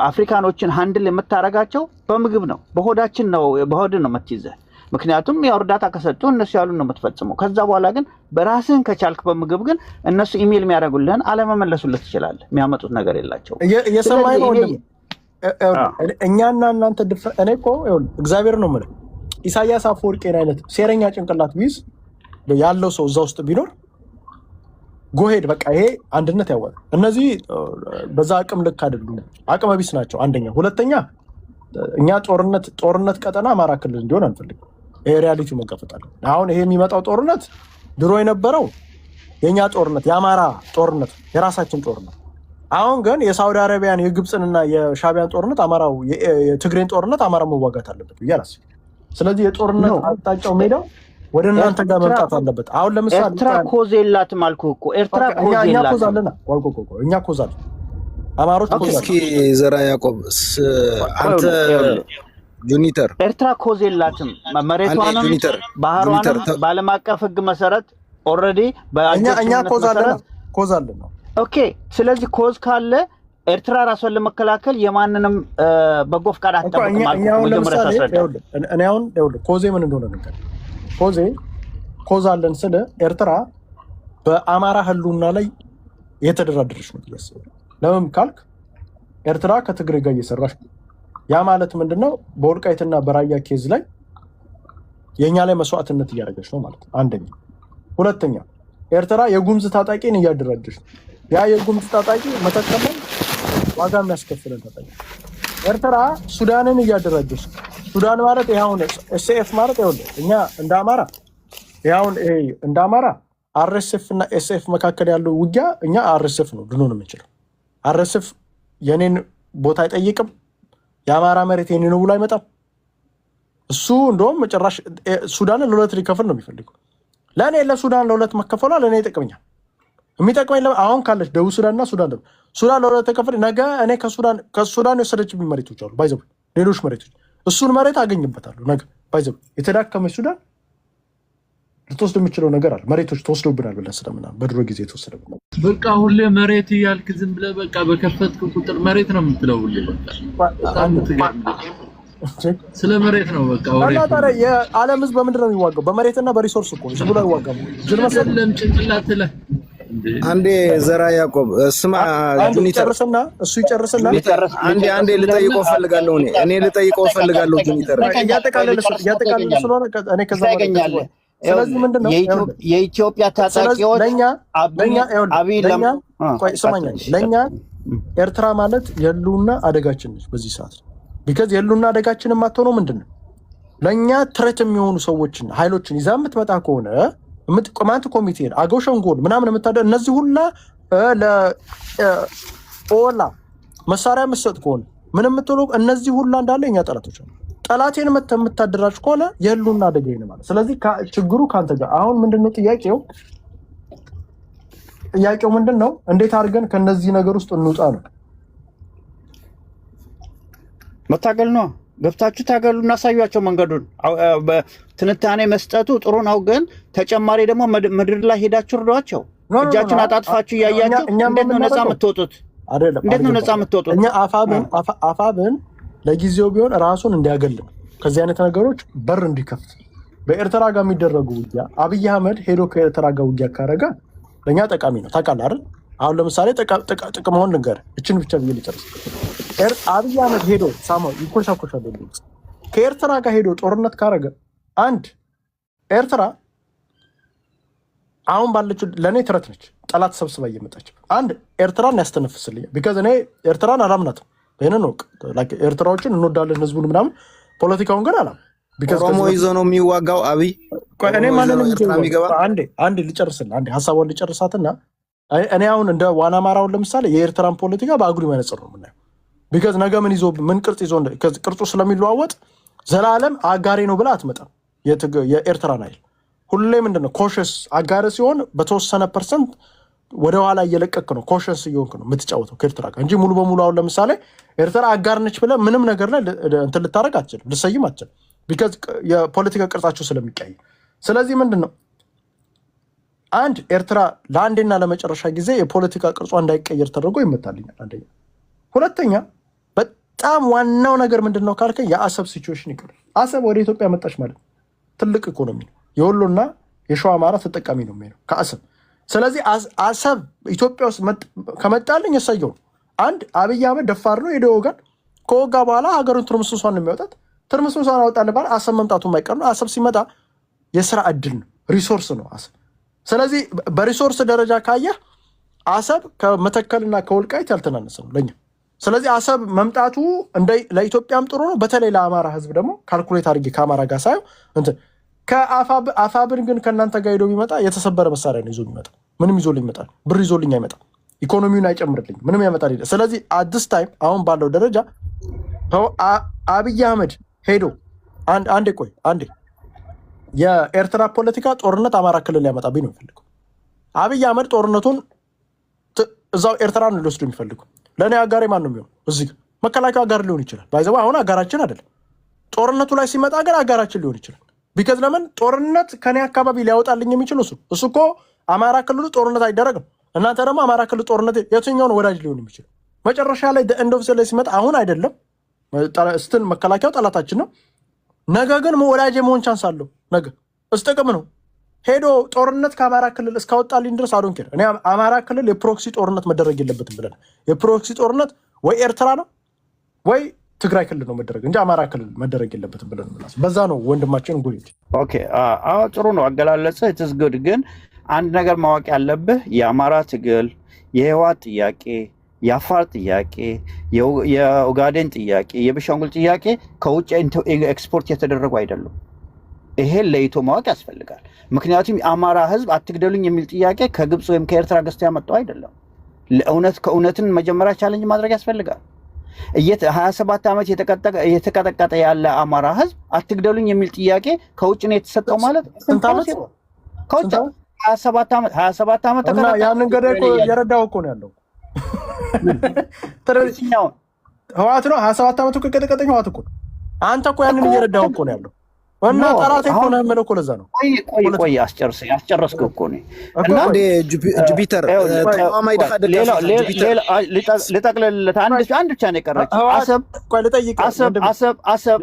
አፍሪካኖችን ሃንድል የምታረጋቸው በምግብ ነው፣ በሆዳችን ነው፣ በሆድ ነው የምትይዘህ። ምክንያቱም ያው እርዳታ ከሰጡ እነሱ ያሉን ነው የምትፈጽመው። ከዛ በኋላ ግን በራስህን ከቻልክ በምግብ ግን እነሱ ኢሜል የሚያደርጉልህን አለመመለሱለት ይችላል። የሚያመጡት ነገር የላቸው። የሰማይ ነው እኛና እናንተ እኔ እኮ እግዚአብሔር ነው የምልህ ኢሳያስ አፈወርቄን አይነት ሴረኛ ጭንቅላት ቢይዝ ያለው ሰው እዛ ውስጥ ቢኖር ጎሄድ በቃ ይሄ አንድነት ያዋል። እነዚህ በዛ አቅም ልክ አይደሉም፣ አቅመ ቢስ ናቸው። አንደኛ። ሁለተኛ እኛ ጦርነት ቀጠና አማራ ክልል እንዲሆን አንፈልግም። ይሄ ሪያሊቲ መቀፈጣል። አሁን ይሄ የሚመጣው ጦርነት ድሮ የነበረው የኛ ጦርነት የአማራ ጦርነት የራሳችን ጦርነት። አሁን ግን የሳውዲ አረቢያን የግብፅንና የሻዕቢያን ጦርነት አማራው የትግሬን ጦርነት አማራ መዋጋት አለበት ብዬ አላስብም። ስለዚህ የጦርነት አቅጣጫው ሜዳው ወደ እናንተ ጋር መምጣት አለበት። አሁን ለምሳሌ ኤርትራ ኮዝ የላትም አልኩህ እኮ ኤርትራ ኮዝ የላትም። እኛ ኮዝ አለና እኛ ኮዝ አለ አማሮች ኮዝ አለ። እስኪ ዘራ ያዕቆብ አንተ ጁኒተር ኤርትራ ኮዝ የላትም። መሬቷንም ባህሯንም በዓለም አቀፍ ሕግ መሰረት ኦልሬዲ እኛ ኮዝ አለና ኦኬ። ስለዚህ ኮዝ ካለ ኤርትራ ራሷን ለመከላከል የማንንም በጎ ፈቃድ አትጠብቅም ማለት ነው። እኔ አሁን ኮዜ ምን እንደሆነ ነገር ኮዝ አለን ስለ ኤርትራ በአማራ ህልውና ላይ የተደራደረች ነው ያስባል። ለምን ካልክ ኤርትራ ከትግሬ ጋር እየሰራች ነው። ያ ማለት ምንድነው? በወልቃይትና በራያ ኬዝ ላይ የኛ ላይ መስዋዕትነት እያደረገች ነው ማለት ነው። አንደኛ። ሁለተኛ ኤርትራ የጉምዝ ታጣቂን እያደራጀች ነው። ያ የጉምዝ ታጣቂ መተከል ላይ ዋጋ የሚያስከፍለን ታጣቂ። ኤርትራ ሱዳንን እያደራጀች ነው። ሱዳን ማለት ይሄውን ኤስኤፍ ማለት ይኸውልህ እኛ እንደ አማራ ይሄውን እንደ አማራ አርኤስኤፍ እና ኤስኤፍ መካከል ያለው ውጊያ እኛ አርኤስኤፍ ነው ድኖ ነው የምንችለው። አርኤስኤፍ የኔን ቦታ አይጠይቅም። የአማራ መሬት የኔ ነው ብሎ አይመጣም። እሱ እንደውም መጨረሻ ሱዳንን ለሁለት ሊከፍል ነው የሚፈልገው። ለእኔ ለሱዳን ለሁለት መከፈሏ ለእኔ ይጠቅመኛል። የሚጠቅመኝ አሁን ካለች ደቡብ ሱዳንና ሱዳን ለሁለት ተከፍል ነገ እኔ ከሱዳን የወሰደችብኝ መሬቶች አሉ ባይዘው ሌሎች መሬቶች እሱን መሬት አገኝበታለሁ ነገ ባይዘው የተዳከመች ሱዳን ልትወስድ የምችለው ነገር አለ መሬቶች ተወስዶብናል ብለን ስለምናምን በድሮ ጊዜ ተወስደብናል በቃ ሁሌ መሬት እያልክ ዝም ብለህ በቃ በከፈትክ ቁጥር መሬት ነው የምትለው ሁሌ በቃ ስለ መሬት ነው በቃ ወሬ ታዲያ የዓለም ህዝብ በምንድን ነው የሚዋጋው በመሬትና በሪሶርስ እኮ ዝም ብሎ አይዋጋም ጀርመን ጭንቅላት ላይ አንዴ ዘራ ያዕቆብ ስማ ጁኒተር እሱ ይጨርስና አንዴ ልጠይቀው ፈልጋለሁ እኔ ልጠይቀው ፈልጋለሁ ጁኒተር ያጠቃለለ ስለሆነ እኔ ከዛ ታገኛለህ ስለዚህ ምንድነው የኢትዮጵያ ታጣቂዎች ለኛ ኤርትራ ማለት የሉና አደጋችን ነች በዚህ ሰዓት ቢካዝ የሉና አደጋችንን ማጥተው ነው ምንድነው ለኛ ትረት የሚሆኑ ሰዎችን ኃይሎችን ይዛ የምትመጣ ከሆነ የምትቆማንት ኮሚቴ አገው ሸንጎል ምናምን የምታደ እነዚህ ሁላ ኦላ መሳሪያ መስጠት ከሆነ ምን የምትሉ እነዚህ ሁላ እንዳለ የኛ ጠላቶች ነው ጠላቴን የምታደራጅ ከሆነ የሉና አደጋ ይነ ማለት ስለዚህ ችግሩ ካንተ ጋር አሁን ምንድነው ጥያቄው ምንድነው እንዴት አድርገን ከነዚህ ነገር ውስጥ እንውጣ ነው መታገል ነው ገብታችሁ ታገሉ እናሳያቸው መንገዱን ትንታኔ መስጠቱ ጥሩ ነው ግን ተጨማሪ ደግሞ ምድር ላይ ሄዳችሁ ርዷቸው እጃችሁን አጣጥፋችሁ ያያችሁ እንዴት ነው ነፃ የምትወጡት አይደለም እንዴት ነው ነፃ የምትወጡት እኛ አፋብን ለጊዜው ቢሆን ራሱን እንዲያገልም ከዚህ አይነት ነገሮች በር እንዲከፍት በኤርትራ ጋር የሚደረጉ ውጊያ አብይ አህመድ ሄዶ ከኤርትራ ጋር ውጊያ ካረጋ ለኛ ጠቃሚ ነው ታውቃለህ አይደል አሁን ለምሳሌ ጥቅመውን ነገር እችን ብቻ ብዬ ልጨርስ አብይ አህመድ ሄዶ ሳማው ይኮሻኮሻል ከኤርትራ ጋር ሄዶ ጦርነት ካረገ አንድ ኤርትራ አሁን ባለችው ለኔ ትረት ነች ጠላት ሰብስባ እየመጣች አንድ ኤርትራን ያስተነፍስልኝ ቢካዝ እኔ ኤርትራን አላምናትም በእኔ ነው ኤርትራዎችን እንወዳለን ህዝቡን ምናምን ፖለቲካውን ግን አላም ቢካዝ ኦሮሞ ይዞ ነው የሚዋጋው አብይ እኔ ማንንም አንዴ ልጨርስልህ አንዴ ሐሳቡን ልጨርሳትና እኔ አሁን እንደ ዋና ማራውን ለምሳሌ የኤርትራን ፖለቲካ በአጉሪ መነጽር ነው የምናየው ቢካዝ ነገ ምን ይዞ ምን ቅርጽ ይዞ ቅርጹ ስለሚለዋወጥ ዘላለም አጋሪ ነው ብላ አትመጣም የኤርትራን ኃይል ሁሌ ምንድነው ኮሸስ አጋሪ ሲሆን በተወሰነ ፐርሰንት ወደ ኋላ እየለቀቅ ነው ኮሸስ እየሆንክ ነው የምትጫወተው ከኤርትራ ጋር እንጂ ሙሉ በሙሉ አሁን ለምሳሌ ኤርትራ አጋር ነች ብለህ ምንም ነገር ላይ እንትን ልታረግ አትችልም ልሰይም አትችልም ቢካዝ የፖለቲካ ቅርጻቸው ስለሚቀያየር ስለዚህ ምንድነው አንድ ኤርትራ ለአንዴና ለመጨረሻ ጊዜ የፖለቲካ ቅርጿ እንዳይቀየር ተደርጎ ይመታልኛል አንደኛ ሁለተኛ በጣም ዋናው ነገር ምንድነው ካልከኝ የአሰብ ሲቹዌሽን ይቀር አሰብ ወደ ኢትዮጵያ መጣች ማለት ትልቅ ኢኮኖሚ ነው የወሎና የሸዋ አማራ ተጠቃሚ ነው የሚለው ከአሰብ ስለዚህ አሰብ ኢትዮጵያ ውስጥ ከመጣልኝ የሰየው አንድ አብይ አህመድ ደፋር ነው ሄዶ ወጋን ከወጋ በኋላ ሀገሩን ትርምስምሷን ነው የሚያወጣት ትርምስምሷን አወጣል ባል አሰብ መምጣቱ የማይቀር ነው አሰብ ሲመጣ የስራ እድል ነው ሪሶርስ ነው አሰብ ስለዚህ በሪሶርስ ደረጃ ካየህ አሰብ ከመተከልና ከወልቃይት ያልተናነሰ ነው ለኛ ስለዚህ አሰብ መምጣቱ ለኢትዮጵያም ጥሩ ነው በተለይ ለአማራ ህዝብ ደግሞ ካልኩሌት አድርጌ ከአማራ ጋር ሳየው እንትን ከአፋብን ግን ከእናንተ ጋር ሄዶ ቢመጣ የተሰበረ መሳሪያ ነው ይዞ የሚመጣ ምንም ይዞልኝ ይመጣል ብር ይዞልኝ አይመጣም ኢኮኖሚውን አይጨምርልኝ ምንም ያመጣል ስለዚህ አዲስ ታይም አሁን ባለው ደረጃ አብይ አህመድ ሄዶ አንዴ የኤርትራ ፖለቲካ ጦርነት አማራ ክልል ያመጣብኝ ነው የሚፈልገው አብይ አህመድ ጦርነቱን እዛው ኤርትራን ሊወስዱ የሚፈልገው ለእኔ አጋሪ ማን ነው የሚሆን እዚህ መከላከያ አጋር ሊሆን ይችላል ባይዘው አሁን አጋራችን አይደለም ጦርነቱ ላይ ሲመጣ ግን አጋራችን ሊሆን ይችላል ቢካዝ ለምን ጦርነት ከኔ አካባቢ ሊያወጣልኝ የሚችል እሱ እኮ አማራ ክልሉ ጦርነት አይደረግም እናንተ ደግሞ አማራ ክልል ጦርነት የትኛውን ወዳጅ ሊሆን የሚችል መጨረሻ ላይ ኤንድ ኦፍ ላይ ሲመጣ አሁን አይደለም ስትል መከላከያው ጠላታችን ነው ነገ ግን ወዳጅ የመሆን ቻንስ አለው ነገ እስጥቅም ነው ሄዶ ጦርነት ከአማራ ክልል እስካወጣልኝ ድረስ አዶን ኬር እኔ አማራ ክልል የፕሮክሲ ጦርነት መደረግ የለበትም ብለን የፕሮክሲ ጦርነት ወይ ኤርትራ ነው ወይ ትግራይ ክልል ነው መደረግ እንጂ አማራ ክልል መደረግ የለበትም ብለን ነው በዛ ነው ወንድማችን ጉሪት ኦኬ ጥሩ ነው አገላለጸ ኢትስ ጉድ ግን አንድ ነገር ማወቅ ያለብህ የአማራ ትግል የህወሓት ጥያቄ የአፋር ጥያቄ የኦጋዴን ጥያቄ የቤኒሻንጉል ጥያቄ ከውጭ ኤክስፖርት የተደረጉ አይደሉም ይሄን ለይቶ ማወቅ ያስፈልጋል ምክንያቱም የአማራ ህዝብ አትግደሉኝ የሚል ጥያቄ ከግብጽ ወይም ከኤርትራ ገዝቶ ያመጣው አይደለም ለእውነት ከእውነትን መጀመሪያ ቻሌንጅ ማድረግ ያስፈልጋል 27 ዓመት የተቀጠቀጠ ያለ አማራ ህዝብ አትግደሉኝ የሚል ጥያቄ ከውጭ ነው የተሰጠው ማለት ስንት ዓመት ከውጭ 27 ዓመት እና ያንን ገዳይ እኮ የረዳው እኮ ነው ያለው ህወሓት ነው 27 ዓመት እኮ ቀጠቀጠኝ ህወሓት እኮ አንተ እኮ ያንን እየረዳኸው እኮ ነው ያለው እና ጠላት እኮ ነው የምልህ እኮ ለዛ ነው ቆይ አስጨረስከው እኮ ነው እና ጁፒተር ተማማይ ደኸደ ልጠቅልልለት አንድ ብቻ ነው የቀረች አሰብ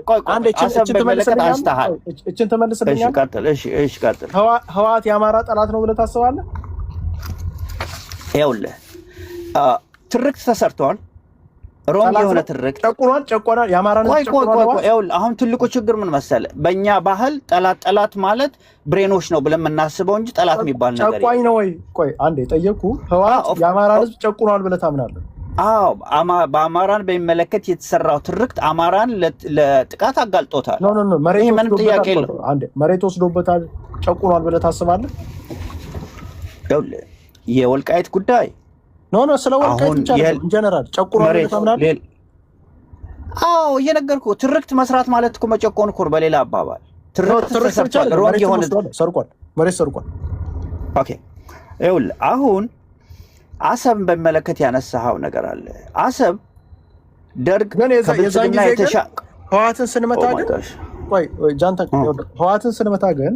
በመለከት አንስተሃል እችን ተመልስልኛል እሺ ቀጥል ህወሓት የአማራ ጠላት ነው ብለህ ታስባለህ ይኸውልህ ትርክት ተሰርቷል ሮንግ የሆነ ትርክት ጨቆኗል የአማራን አሁን ትልቁ ችግር ምን መሰለህ በእኛ ባህል ጠላት ማለት ብሬኖች ነው ብለን የምናስበው እንጂ ጠላት የሚባል ነገር ጨቋኝ ነው ወይ ቆይ አንዴ ጠየቁ ህወሓት የአማራን ህዝብ ጨቁኗል ብለህ ታምናለህ አዎ በአማራን በሚመለከት የተሰራው ትርክት አማራን ለጥቃት አጋልጦታል ኖ ምንም ጥያቄ የለውም አንዴ መሬት ወስዶበታል ጨቁኗል ብለህ ታስባለህ ይኸውልህ የወልቃይት ጉዳይ ኖ ስለ ወልቃይት ብቻ ነው ጀነራል ጨቁሯል ተምናለህ አዎ እየነገርኩህ ትርክት መስራት ማለት እኮ መጨቆን እኮ በሌላ አባባል ትርክት ተሰርቷል ሮንግ የሆነ ሰርቋል መሬት ሰርቋል ኦኬ ይኸውልህ አሁን አሰብን በሚመለከት ያነሳኸው ነገር አለ አሰብ ደርግ የዛን ጊዜ ህወሓትን ስንመታ ግን ቆይ ጃንታ ህወሓትን ስንመታ ግን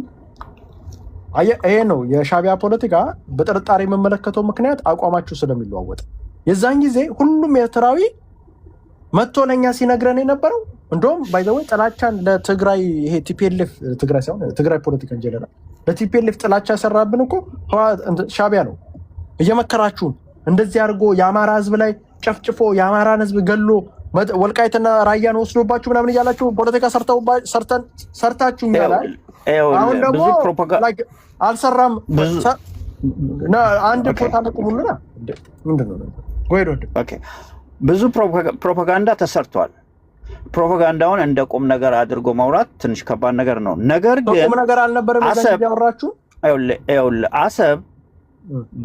ይሄ ነው የሻቢያ ፖለቲካ በጥርጣሬ የምመለከተው ምክንያት አቋማችሁ ስለሚለዋወጥ የዛን ጊዜ ሁሉም ኤርትራዊ መጥቶ ለኛ ሲነግረን የነበረው እንደውም ባይ ዘ ወይ ጥላቻን ለትግራይ ይሄ ቲፒኤልኤፍ ትግራይ ሳይሆን ትግራይ ፖለቲካ እንጀለና ለቲፒኤልኤፍ ጥላቻ ያሰራብን እኮ ሻቢያ ነው እየመከራችሁን እንደዚህ አድርጎ የአማራ ህዝብ ላይ ጨፍጭፎ የአማራን ህዝብ ገሎ ወልቃይትና ራያን ወስዶባችሁ ምናምን እያላችሁ ፖለቲካ ሰርታችሁ ይላል አሁን ደግሞ አልሰራም አንድ ቦታ ተቆሙልና ምንድነው ኦኬ ብዙ ፕሮፓጋንዳ ተሰርቷል ፕሮፓጋንዳውን እንደ ቁም ነገር አድርጎ ማውራት ትንሽ ከባድ ነገር ነው ነገር ግን ቁም ነገር አልነበረም ያወራችሁ አሰብ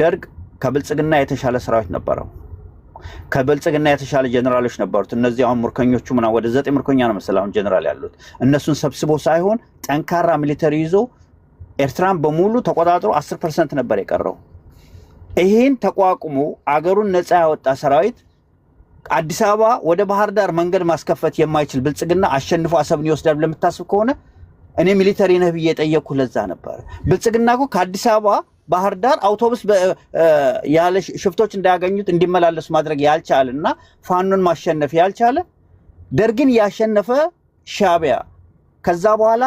ደርግ ከብልጽግና የተሻለ ሰራዊት ነበረው ከብልጽግና የተሻለ ጀነራሎች ነበሩት እነዚህ አሁን ሙርከኞቹ ምናምን ወደ 9 ሙርከኛ ነው መሰለኝ አሁን ጀነራል ያሉት እነሱን ሰብስቦ ሳይሆን ጠንካራ ሚሊተሪ ይዞ ኤርትራን በሙሉ ተቆጣጥሮ 10% ነበር የቀረው ይሄን ተቋቁሞ አገሩን ነፃ ያወጣ ሰራዊት አዲስ አበባ ወደ ባህር ዳር መንገድ ማስከፈት የማይችል ብልጽግና አሸንፎ አሰብን ይወስዳል ለምታስብ ከሆነ እኔ ሚሊተሪ ነህ ብዬ ጠየቅኩ ለዛ ነበር ብልጽግና እኮ ከአዲስ አበባ ባህር ዳር አውቶቡስ ያለ ሽፍቶች እንዳያገኙት እንዲመላለሱ ማድረግ ያልቻለና ፋኖን ማሸነፍ ያልቻለ ደርግን ያሸነፈ ሻቢያ ከዛ በኋላ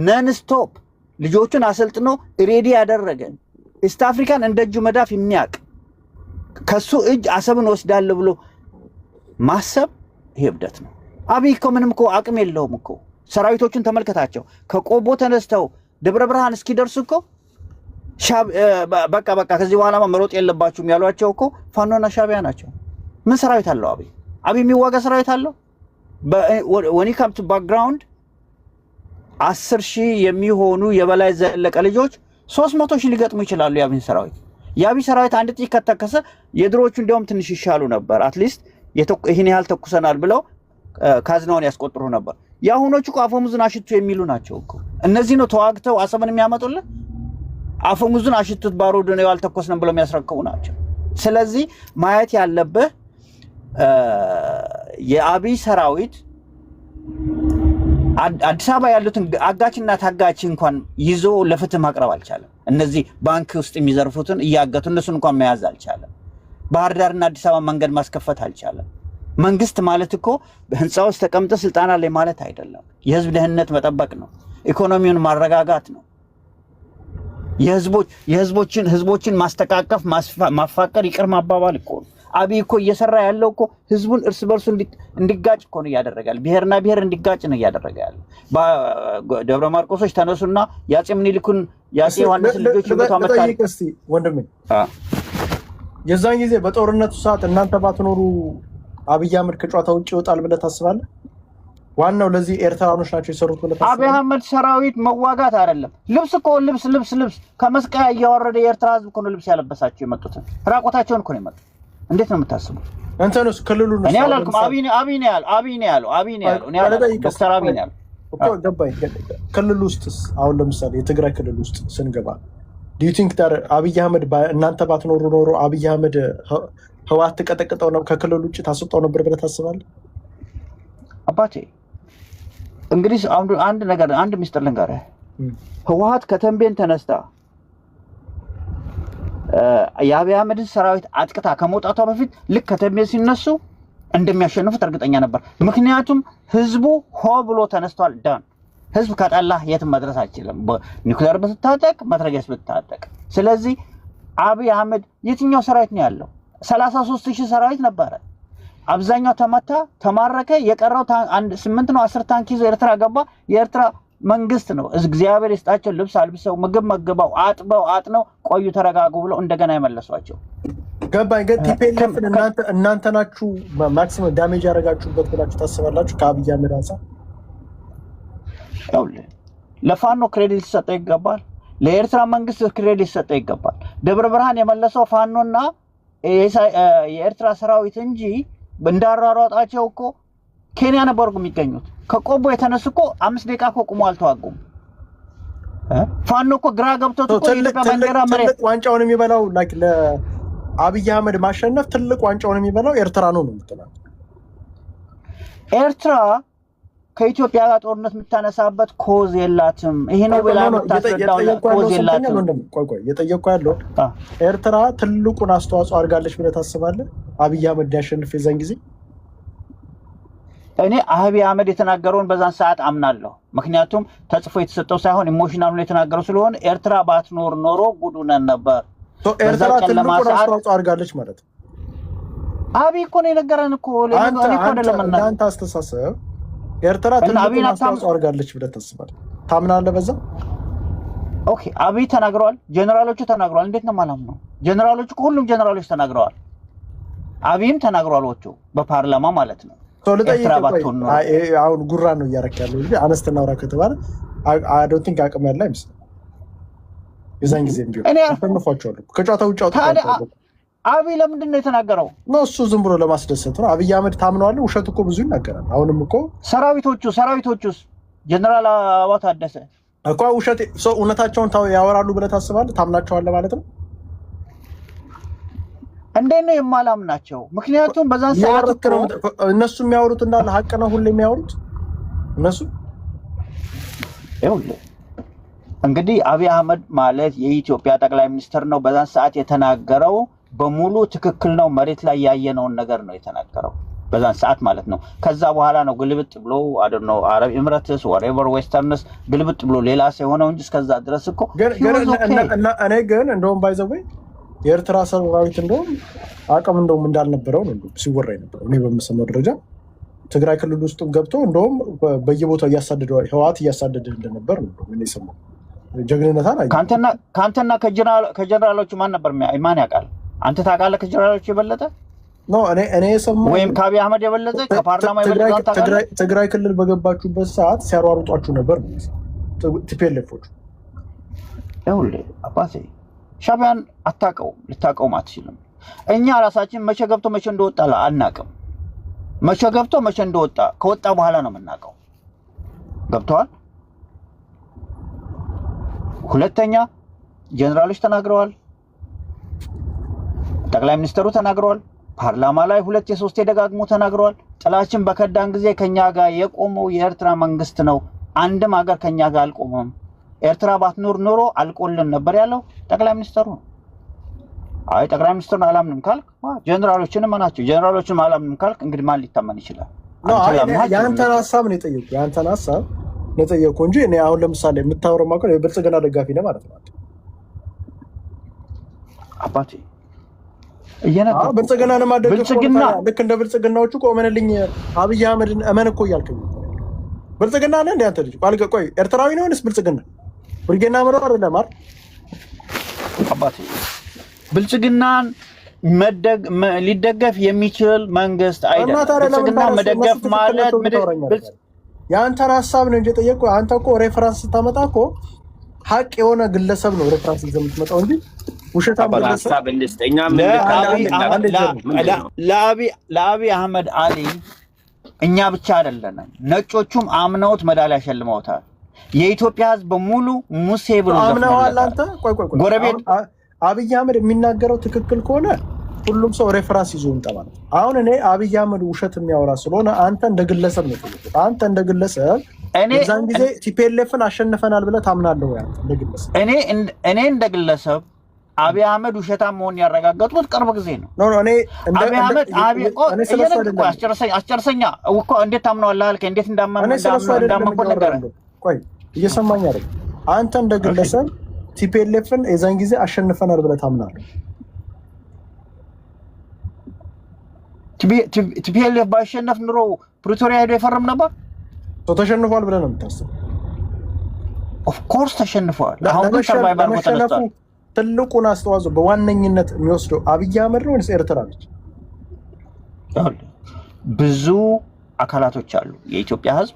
ነን ስቶፕ ልጆቹን አሰልጥኖ ሬዲ ያደረገ ኢስት አፍሪካን እንደጁ መዳፍ የሚያቅ ከሱ እጅ አሰብን ወስዳለ ብሎ ማሰብ ይሄብደት ነው አብይ እኮ ምንም እኮ አቅም የለውም እኮ ሰራዊቶቹን ተመልከታቸው ከቆቦ ተነስተው ደብረ ብርሃን እስኪደርሱ እኮ በቃ ከዚህ በኋላ መሮጥ የለባችሁም ያሏቸው እኮ ፋኖና ሻቢያ ናቸው ምን ሰራዊት አለው አብይ የሚዋጋ ሰራዊት አለው when it comes to background 10,000 የሚሆኑ የበላይ ዘለቀ ልጆች 300,000 ሊገጥሙ ይችላሉ የአብይ ሰራዊት አንድ ጥይት ከተከሰ የድሮቹ እንደውም ትንሽ ይሻሉ ነበር አትሊስት ይሄን ያህል ተኩሰናል ብለው ካዝናውን ያስቆጥሩ ነበር ያሁኖቹ እኮ አፈሙዝን አሽቱ የሚሉ ናቸው እኮ እነዚህ ነው ተዋግተው አሰብን የሚያመጡልን አፈሙዝን አሽቱት ባሩድ ነው ያልተኮስነን ብለው የሚያስረክቡ ናቸው ስለዚህ ማየት ያለበት የአብይ ሰራዊት አዲስ አበባ ያሉትን አጋችና ታጋች እንኳን ይዞ ለፍትህ ማቅረብ አልቻለም እነዚህ ባንክ ውስጥ የሚዘርፉትን እያገቱ እነሱን እንኳን መያዝ አልቻለም ባህር ዳርና አዲስ አበባ መንገድ ማስከፈት አልቻለም መንግስት ማለት እኮ በህንጻው ውስጥ ተቀምጠ ስልጣን ላይ ማለት አይደለም የህዝብ ደህንነት መጠበቅ ነው ኢኮኖሚውን ማረጋጋት ነው የህዝቦችን ማስተቃቀፍ ማፋቀር ይቅር ማባባል እኮ ነው አብይ እኮ እየሰራ ያለው እኮ ህዝቡን እርስ በርሱ እንዲጋጭ እኮ ነው ያደረጋል ብሔርና ብሔር እንዲጋጭ ነው ያደረጋል ደብረ ማርቆሶች ተነሱና ያጼ ምኒልክን ያጼ ዮሐንስ ልጆች በተመጣጣኝ እስቲ ወንድሜ የዛን ጊዜ በጦርነቱ ሰዓት እናንተ ባትኖሩ አብይ አህመድ ከጨዋታ ውጭ ይወጣል ብለህ ታስባለህ ዋናው ለዚህ ኤርትራኖች ናቸው የሰሩት ብለህ ታስባለህ አብይ አህመድ ሰራዊት መዋጋት አይደለም ልብስ እኮ ልብስ ከመስቀያ እያወረደ የኤርትራ ህዝብ እኮ ነው ልብስ ያለበሳቸው የመጡት ራቆታቸውን እኮ ነው የመጡት እንዴት ነው የምታስቡት አንተነስ ክልሉ ነው እኔ አላልኩም አብይ ነው ያለው እኔ አላልኩም ዶክተር አብይ ነው ያለው እኮ ገባኝ ክልል ውስጥስ አሁን ለምሳሌ የትግራይ ክልል ውስጥ ስንገባ ዱ ዩ ቲንክ ዳት አብይ አህመድ እናንተ ባትኖሩ ኖሮ አብይ አህመድ ህወሓት ተቀጠቀጠው ነው ከክልሉ ውጭ ታስወጣው ነበር ብለህ ታስባለህ? አባቴ እንግዲህ አንድ ሚስጥር ልንገርህ። ህወሓት ከተንቤን ተነስታ የአብይ አህመድን ሰራዊት አጥቅታ ከመውጣቷ በፊት ልክ ከተንቤን ሲነሱ እንደሚያሸንፉት እርግጠኛ ነበር። ምክንያቱም ህዝቡ ሆ ብሎ ተነስቷል። ዳን ህዝብ ከጠላህ የትም መድረስ አይችልም፣ ኒውክሌር ብትታጠቅ መትረየስ ብትታጠቅ። ስለዚህ አብይ አህመድ የትኛው ሰራዊት ነው ያለው? 33000 ሰራዊት ነበረ። አብዛኛው ተመታ፣ ተማረከ። የቀረው 8 ነው 10 ታንክ ይዞ ኤርትራ ገባ። የኤርትራ መንግስት ነው እግዚአብሔር ይስጣቸው ልብስ አልብሰው ምግብ መግበው አጥበው አጥነው ቆዩ ተረጋጉ ብለው እንደገና የመለሷቸው። ገባኝ። ግን ቲፒኤልኤፍ እናንተ ናችሁ ማክሲመም ዳሜጅ ያደረጋችሁበት ብላችሁ ታስባላችሁ? ከአብይ አህመድ አንፃር ለፋኖ ክሬዲት ሊሰጠው ይገባል። ለኤርትራ መንግስት ክሬዲት ሊሰጠው ይገባል። ደብረ ብርሃን የመለሰው ፋኖና የኤርትራ ሰራዊት እንጂ እንዳሯሯጣቸው እኮ ኬንያ ነበሩ የሚገኙት። ከቆቦ የተነሱ እኮ 5 ደቂቃ እኮ ቁሞ አልተዋጉም። ፋኖ እኮ ግራ ገብቶት እኮ የኢትዮጵያ ባንዲራ መሬት ዋንጫውን የሚበላው ለአብይ አህመድ ማሸነፍ ትልቅ ዋንጫውን የሚበላው ኤርትራ ነው የምትለው። ኤርትራ ከኢትዮጵያ ጋር ጦርነት የምታነሳበት ኮዝ የላትም። ይሄ ነው ብላ የምታስረዳው ኮዝ የላትም። ቆይ የጠየቅኩህ ያለው ኤርትራ ትልቁን አስተዋጽኦ አድርጋለች ብለህ ታስባለህ? አብይ አህመድ ያሸንፍ የዛን ጊዜ እኔ አብይ አህመድ የተናገረውን በዛን ሰዓት አምናለሁ። ምክንያቱም ተጽፎ የተሰጠው ሳይሆን ኢሞሽናል ነው የተናገረው ስለሆነ ኤርትራ ባትኖር ኖሮ ጉዱ ነበር። ኤርትራ ትልቁን አስተዋጽኦ አድርጋለች ማለት ነው። አብይ እኮ ነው የነገረን እኮ ለአንተ አስተሳሰብ ኤርትራ ትልቁን አስተዋጽኦ አድርጋለች ብለህ ታስባለህ? ታምናለህ በዛ? ኦኬ አብይ ተናግረዋል፣ ጀነራሎቹ ተናግረዋል። እንዴት ነው የማላምነው? ጀነራሎቹ ሁሉም ጀነራሎች ተናግረዋል። አብይም ተናግረዋል ወጥቶ በፓርላማ ማለት ነው። አሁን ጉራ ነው እያደረክ ያለው እንጂ አነስተኛ አውራ ከተባለ አይ ዶንት ቲንክ አቅም ያለ አይመስልም። የዛን ጊዜ ቢሆን ተነፋቸዋለሁ ከጨዋታ ውጭ አውጥተዋል። አብይ ለምንድን ነው የተናገረው? ነው እሱ ዝም ብሎ ለማስደሰት ነው። አብይ አህመድ ታምነዋለህ? ውሸት እኮ ብዙ ይናገራል። አሁንም እኮ ሰራዊቶቹስ ጀነራል አበባው ታደሰ እኮ ውሸት ሰው እውነታቸውን ያወራሉ ብለህ ታስባለህ? ታምናቸዋለህ ማለት ነው? እንዴት ነው የማላምናቸው? ምክንያቱም በዛን ሰዓት እነሱ የሚያወሩት እንዳለ ሀቅ ነው። ሁሌ የሚያወሩት እነሱ ይኸውልህ እንግዲህ አብይ አህመድ ማለት የኢትዮጵያ ጠቅላይ ሚኒስትር ነው። በዛን ሰዓት የተናገረው በሙሉ ትክክል ነው። መሬት ላይ ያየነውን ነገር ነው የተናገረው በዛን ሰዓት ማለት ነው። ከዛ በኋላ ነው ግልብጥ ብሎ ነው አረብ ኤምሬትስ ወሬቨር ዌስተርንስ ግልብጥ ብሎ ሌላ ሳይሆነው እንጂ እስከዛ ድረስ እኮ እኔ ግን እንደውም ባይዘው የኤርትራ ሰራዊት እንደውም አቅም እንደውም እንዳልነበረው ነው ሲወራ የነበረው። እኔ በምሰማው ደረጃ ትግራይ ክልል ውስጥ ገብቶ እንደውም በየቦታው እያሳደደው ህወሓት እያሳደደ እንደነበር ነው እኔ የሰማው። ጀግንነታ ላይ ካንተና ከጀነራሎቹ ማን ያውቃል? አንተ ታውቃለህ? ከጀነራሎቹ የበለጠ ነው እኔ የሰማው ወይም ከአብይ አህመድ የበለጠ ከፓርላማ የበለጠ ትግራይ ክልል በገባችሁበት ሰዓት ሲያሯሩጧችሁ ነበር ቲፒኤልኤፎቹ። ይኸውልህ አባቴ ሻዕቢያን ልታውቀውም አትችልም። እኛ ራሳችን መቼ ገብቶ መቼ እንደወጣ አናውቅም። መቼ ገብቶ መቼ እንደወጣ ከወጣ በኋላ ነው የምናውቀው። ገብተዋል። ሁለተኛ ጀነራሎች ተናግረዋል፣ ጠቅላይ ሚኒስትሩ ተናግረዋል፣ ፓርላማ ላይ 2-3 ደጋግሞ ተናግረዋል። ጥላችን በከዳን ጊዜ ከኛ ጋር የቆመው የኤርትራ መንግስት ነው። አንድም ሀገር ከኛ ጋር አልቆመም። ኤርትራ ባትኖር ኖሮ አልቆልን ነበር ያለው ጠቅላይ ሚኒስትሩ። አይ ጠቅላይ ሚኒስትሩን አላምንም ካልክ ጀነራሎችንም ማናቸው ጀነራሎችንም አላምንም ካልክ እንግዲህ ማን ሊታመን ይችላል? ያንተን ሀሳብ ነው የጠየቁ ያንተን ሀሳብ ነው የጠየቁ እንጂ እኔ አሁን ለምሳሌ የምታወራው ማለት ነው የብልጽግና ደጋፊ ነህ ማለት ነው አባቴ። እየነገርኩህ ብልጽግናን ማደግፍ ልክ እንደ ብልጽግናዎቹ ቆመንልኝ አብይ አህመድን እመን እኮ እያልከኝ ብልጽግና ነህ እንደ አንተ ልጅ ባልከ ቆይ ኤርትራዊ ነው ወይስ ብልጽግና ብልጽግና መረው አይደለም አይደል አባቴ? ብልጽግናን ሊደገፍ የሚችል መንግስት አይደለም። ብልጽግና መደገፍ ማለት የአንተን ሀሳብ ነው እንጂ ጠየቅኩህ። አንተ እኮ ሬፈረንስ ስታመጣ እኮ ሀቅ የሆነ ግለሰብ ነው ሬፈረንስ ይዘህ የምትመጣው እንጂ ውሸታም ግለሰብ ለአብይ አህመድ አሊ እኛ ብቻ አይደለንም፣ ነጮቹም አምነውት ሜዳሊያ ሸልመውታል። የኢትዮጵያ ህዝብ በሙሉ ሙሴ ብሎ አምነዋል። አንተ ቆይ ጎረቤት አብይ አህመድ የሚናገረው ትክክል ከሆነ ሁሉም ሰው ሬፈራንስ ይዞ እንጠባል። አሁን እኔ አብይ አህመድ ውሸት የሚያወራ ስለሆነ አንተ እንደ ግለሰብ ነው ተጠቅቀው አንተ እንደ ግለሰብ እዛን ጊዜ ቲፒኤልኤፍን አሸንፈናል ብለህ ታምናለህ ወይ? አንተ እንደ ግለሰብ እኔ እንደ ግለሰብ አብይ አህመድ ውሸታም መሆን ያረጋገጡት ቅርብ ጊዜ ነው። እኔ አብይ አህመድ አስጨርሰኛ እኮ እንዴት ታምነዋለህ አልከኝ። እንዴት እንዳመንኩ ነገር ቆይ እየሰማኝ አይደል? አንተ እንደ ግለሰብ ቲፒኤልኤፍን የዛን ጊዜ አሸንፈናል ብለህ ታምናለህ? ቲፒኤልኤፍ ባሸነፍ ኑሮ ፕሪቶሪያ ሄዶ ይፈርም ነበር? ተሸንፏል ብለህ ነው የምታስበው? ኦፍ ኮርስ ተሸንፏል። አሁን ግን ሰርቫይቫል ተነስቷል። ትልቁን አስተዋጽኦ በዋነኝነት የሚወስደው አብይ አህመድ ነው ወይስ ኤርትራ ነች? ብዙ አካላቶች አሉ። የኢትዮጵያ ህዝብ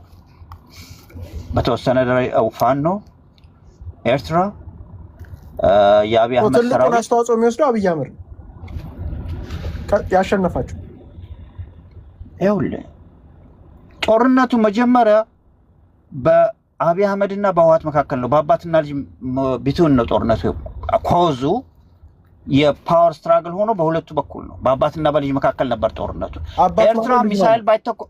በተወሰነ ደረጃ ፋኖ፣ ኤርትራ፣ የአብይ አህመድ ሰራዊት ትልቁን አስተዋጽኦ የሚወስደው አብይ አህመድ ነው ያሸነፋቸው። ይኸውልህ ጦርነቱ መጀመሪያ በአብይ አህመድና በህወሓት መካከል ነው። በአባትና ልጅ ቢትውን ነው ጦርነቱ። ኮዙ የፓወር ስትራግል ሆኖ በሁለቱ በኩል ነው። በአባትና በልጅ መካከል ነበር ጦርነቱ። ኤርትራ ሚሳይል ባይተኮ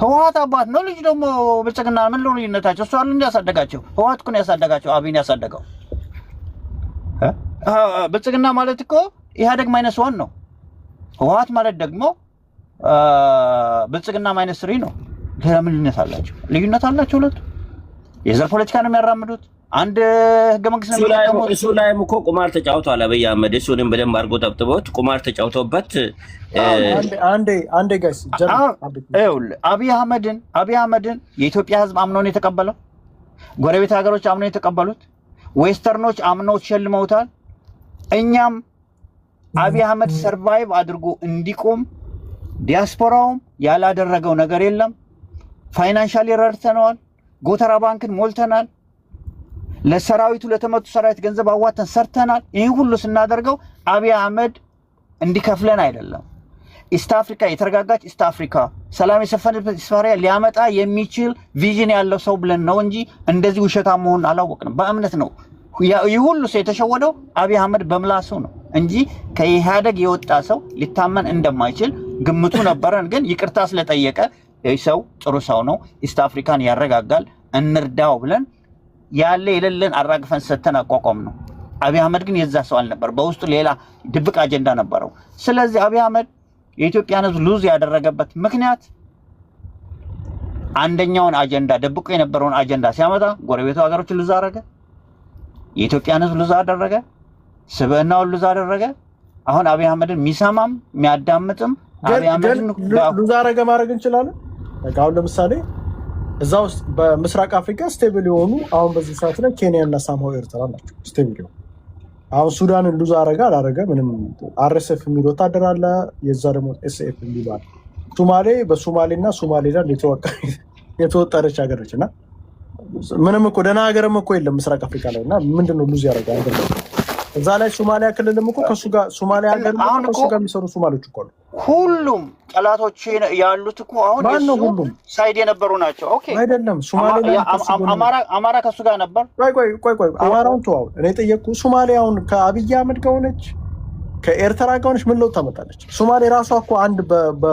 ህወሓት አባት ነው፣ ልጅ ደግሞ ብልጽግና ምን ነው ልዩነታቸው? እሱ አይደል እንዲያሳደጋቸው? ህወሓት እኮ ነው ያሳደጋቸው፣ አብይን ያሳደገው። ብልጽግና ማለት እኮ ኢህአዴግ -1 ነው። ህወሓት ማለት ደግሞ ብልጽግና -3 ነው። ምን ልዩነት አላቸው? ልዩነት አላቸው ሁለቱ። የዘር ፖለቲካ ነው የሚያራምዱት። አንድ ህገ መንግስት ነው የሚያራምዱት። እሱ ላይም እኮ ቁማር ተጫውተዋል። አብይ አህመድ እሱንም በደንብ አድርጎ ጠብጥቦት ቁማር ተጫውተውበት አንዴ ጋይስ አብይ አህመድን የኢትዮጵያ ህዝብ አምኖ ነው የተቀበለው። ጎረቤት ሀገሮች አምኖ የተቀበሉት፣ ዌስተርኖች አምኖ ሸልመውታል። እኛም አብይ አህመድ ሰርቫይቭ አድርጎ እንዲቆም ዲያስፖራውም ያላደረገው ነገር የለም። ፋይናንሻሊ ረድተነዋል። ጎተራ ባንክን ሞልተናል። ለሰራዊቱ ለተመቱ ሰራዊት ገንዘብ አዋተን ሰርተናል። ይህ ሁሉ ስናደርገው አብይ አህመድ እንዲከፍለን አይደለም። ኢስት አፍሪካ የተረጋጋች ኢስት አፍሪካ ሰላም የሰፈነበት ኢስፋሪያ ሊያመጣ የሚችል ቪዥን ያለው ሰው ብለን ነው እንጂ እንደዚህ ውሸታም መሆን አላወቅንም። በእምነት ነው ይህ ሁሉ ሰው የተሸወደው። አብይ አህመድ በምላሱ ነው እንጂ ከኢህአዴግ የወጣ ሰው ሊታመን እንደማይችል ግምቱ ነበረን። ግን ይቅርታ ስለጠየቀ ይህ ሰው ጥሩ ሰው ነው፣ ኢስት አፍሪካን ያረጋጋል፣ እንርዳው ብለን ያለ የሌለን አራግፈን ሰተን አቋቋም ነው። አብይ አህመድ ግን የዛ ሰው አልነበር። በውስጡ ሌላ ድብቅ አጀንዳ ነበረው። ስለዚህ አብይ አህመድ የኢትዮጵያን ህዝብ ሉዝ ያደረገበት ምክንያት አንደኛውን አጀንዳ ደብቆ የነበረውን አጀንዳ ሲያመጣ ጎረቤቱ ሀገሮችን ሉዝ አደረገ። የኢትዮጵያን ህዝብ ሉዝ አደረገ። ስብዕናውን ሉዝ አደረገ። አሁን አብይ አህመድን የሚሰማም የሚያዳምጥም አብይ አህመድን ሉዝ አደረገ ማድረግ እንችላለን። አሁን ለምሳሌ እዛ ውስጥ በምስራቅ አፍሪካ ስቴብል የሆኑ አሁን በዚህ ሰዓት ላይ ኬንያ እና ሳምሃው ኤርትራ ናቸው ስቴብል የሆኑ። አሁን ሱዳንን ሉዝ አደረገ አላደረገ ምንም። አርኤስኤፍ የሚል ወታደር አለ፣ የዛ ደግሞ ኤስኤፍ የሚል አለ። ሶማሌ በሶማሌና ሶማሌላንድ የተወጠረች ሀገር ነች እና ምንም እኮ ደህና ሀገርም እኮ የለም ምስራቅ አፍሪካ ላይ እና ምንድነው ሉዝ ያደረገ? እዛ ላይ ሶማሊያ ክልልም እኮ ከሱ ጋር ሶማሊያ ሀገር ከሱ ጋር የሚሰሩ ሶማሌዎች እኮ ነው። ሁሉም ጠላቶች ያሉት እኮ አሁን ሁሉም ሳይድ የነበሩ ናቸው። ኦኬ አይደለም ሶማሌ አማራ ከሱ ጋር ነበር። ቆይ አማራውን ተዋው። እኔ ጠየቅኩ። ሶማሊያውን ከአብይ አህመድ ጋር ሆነች ከኤርትራ ጋር ሆነች ምን ለውጥ ታመጣለች? ሶማሌ ራሷ እኮ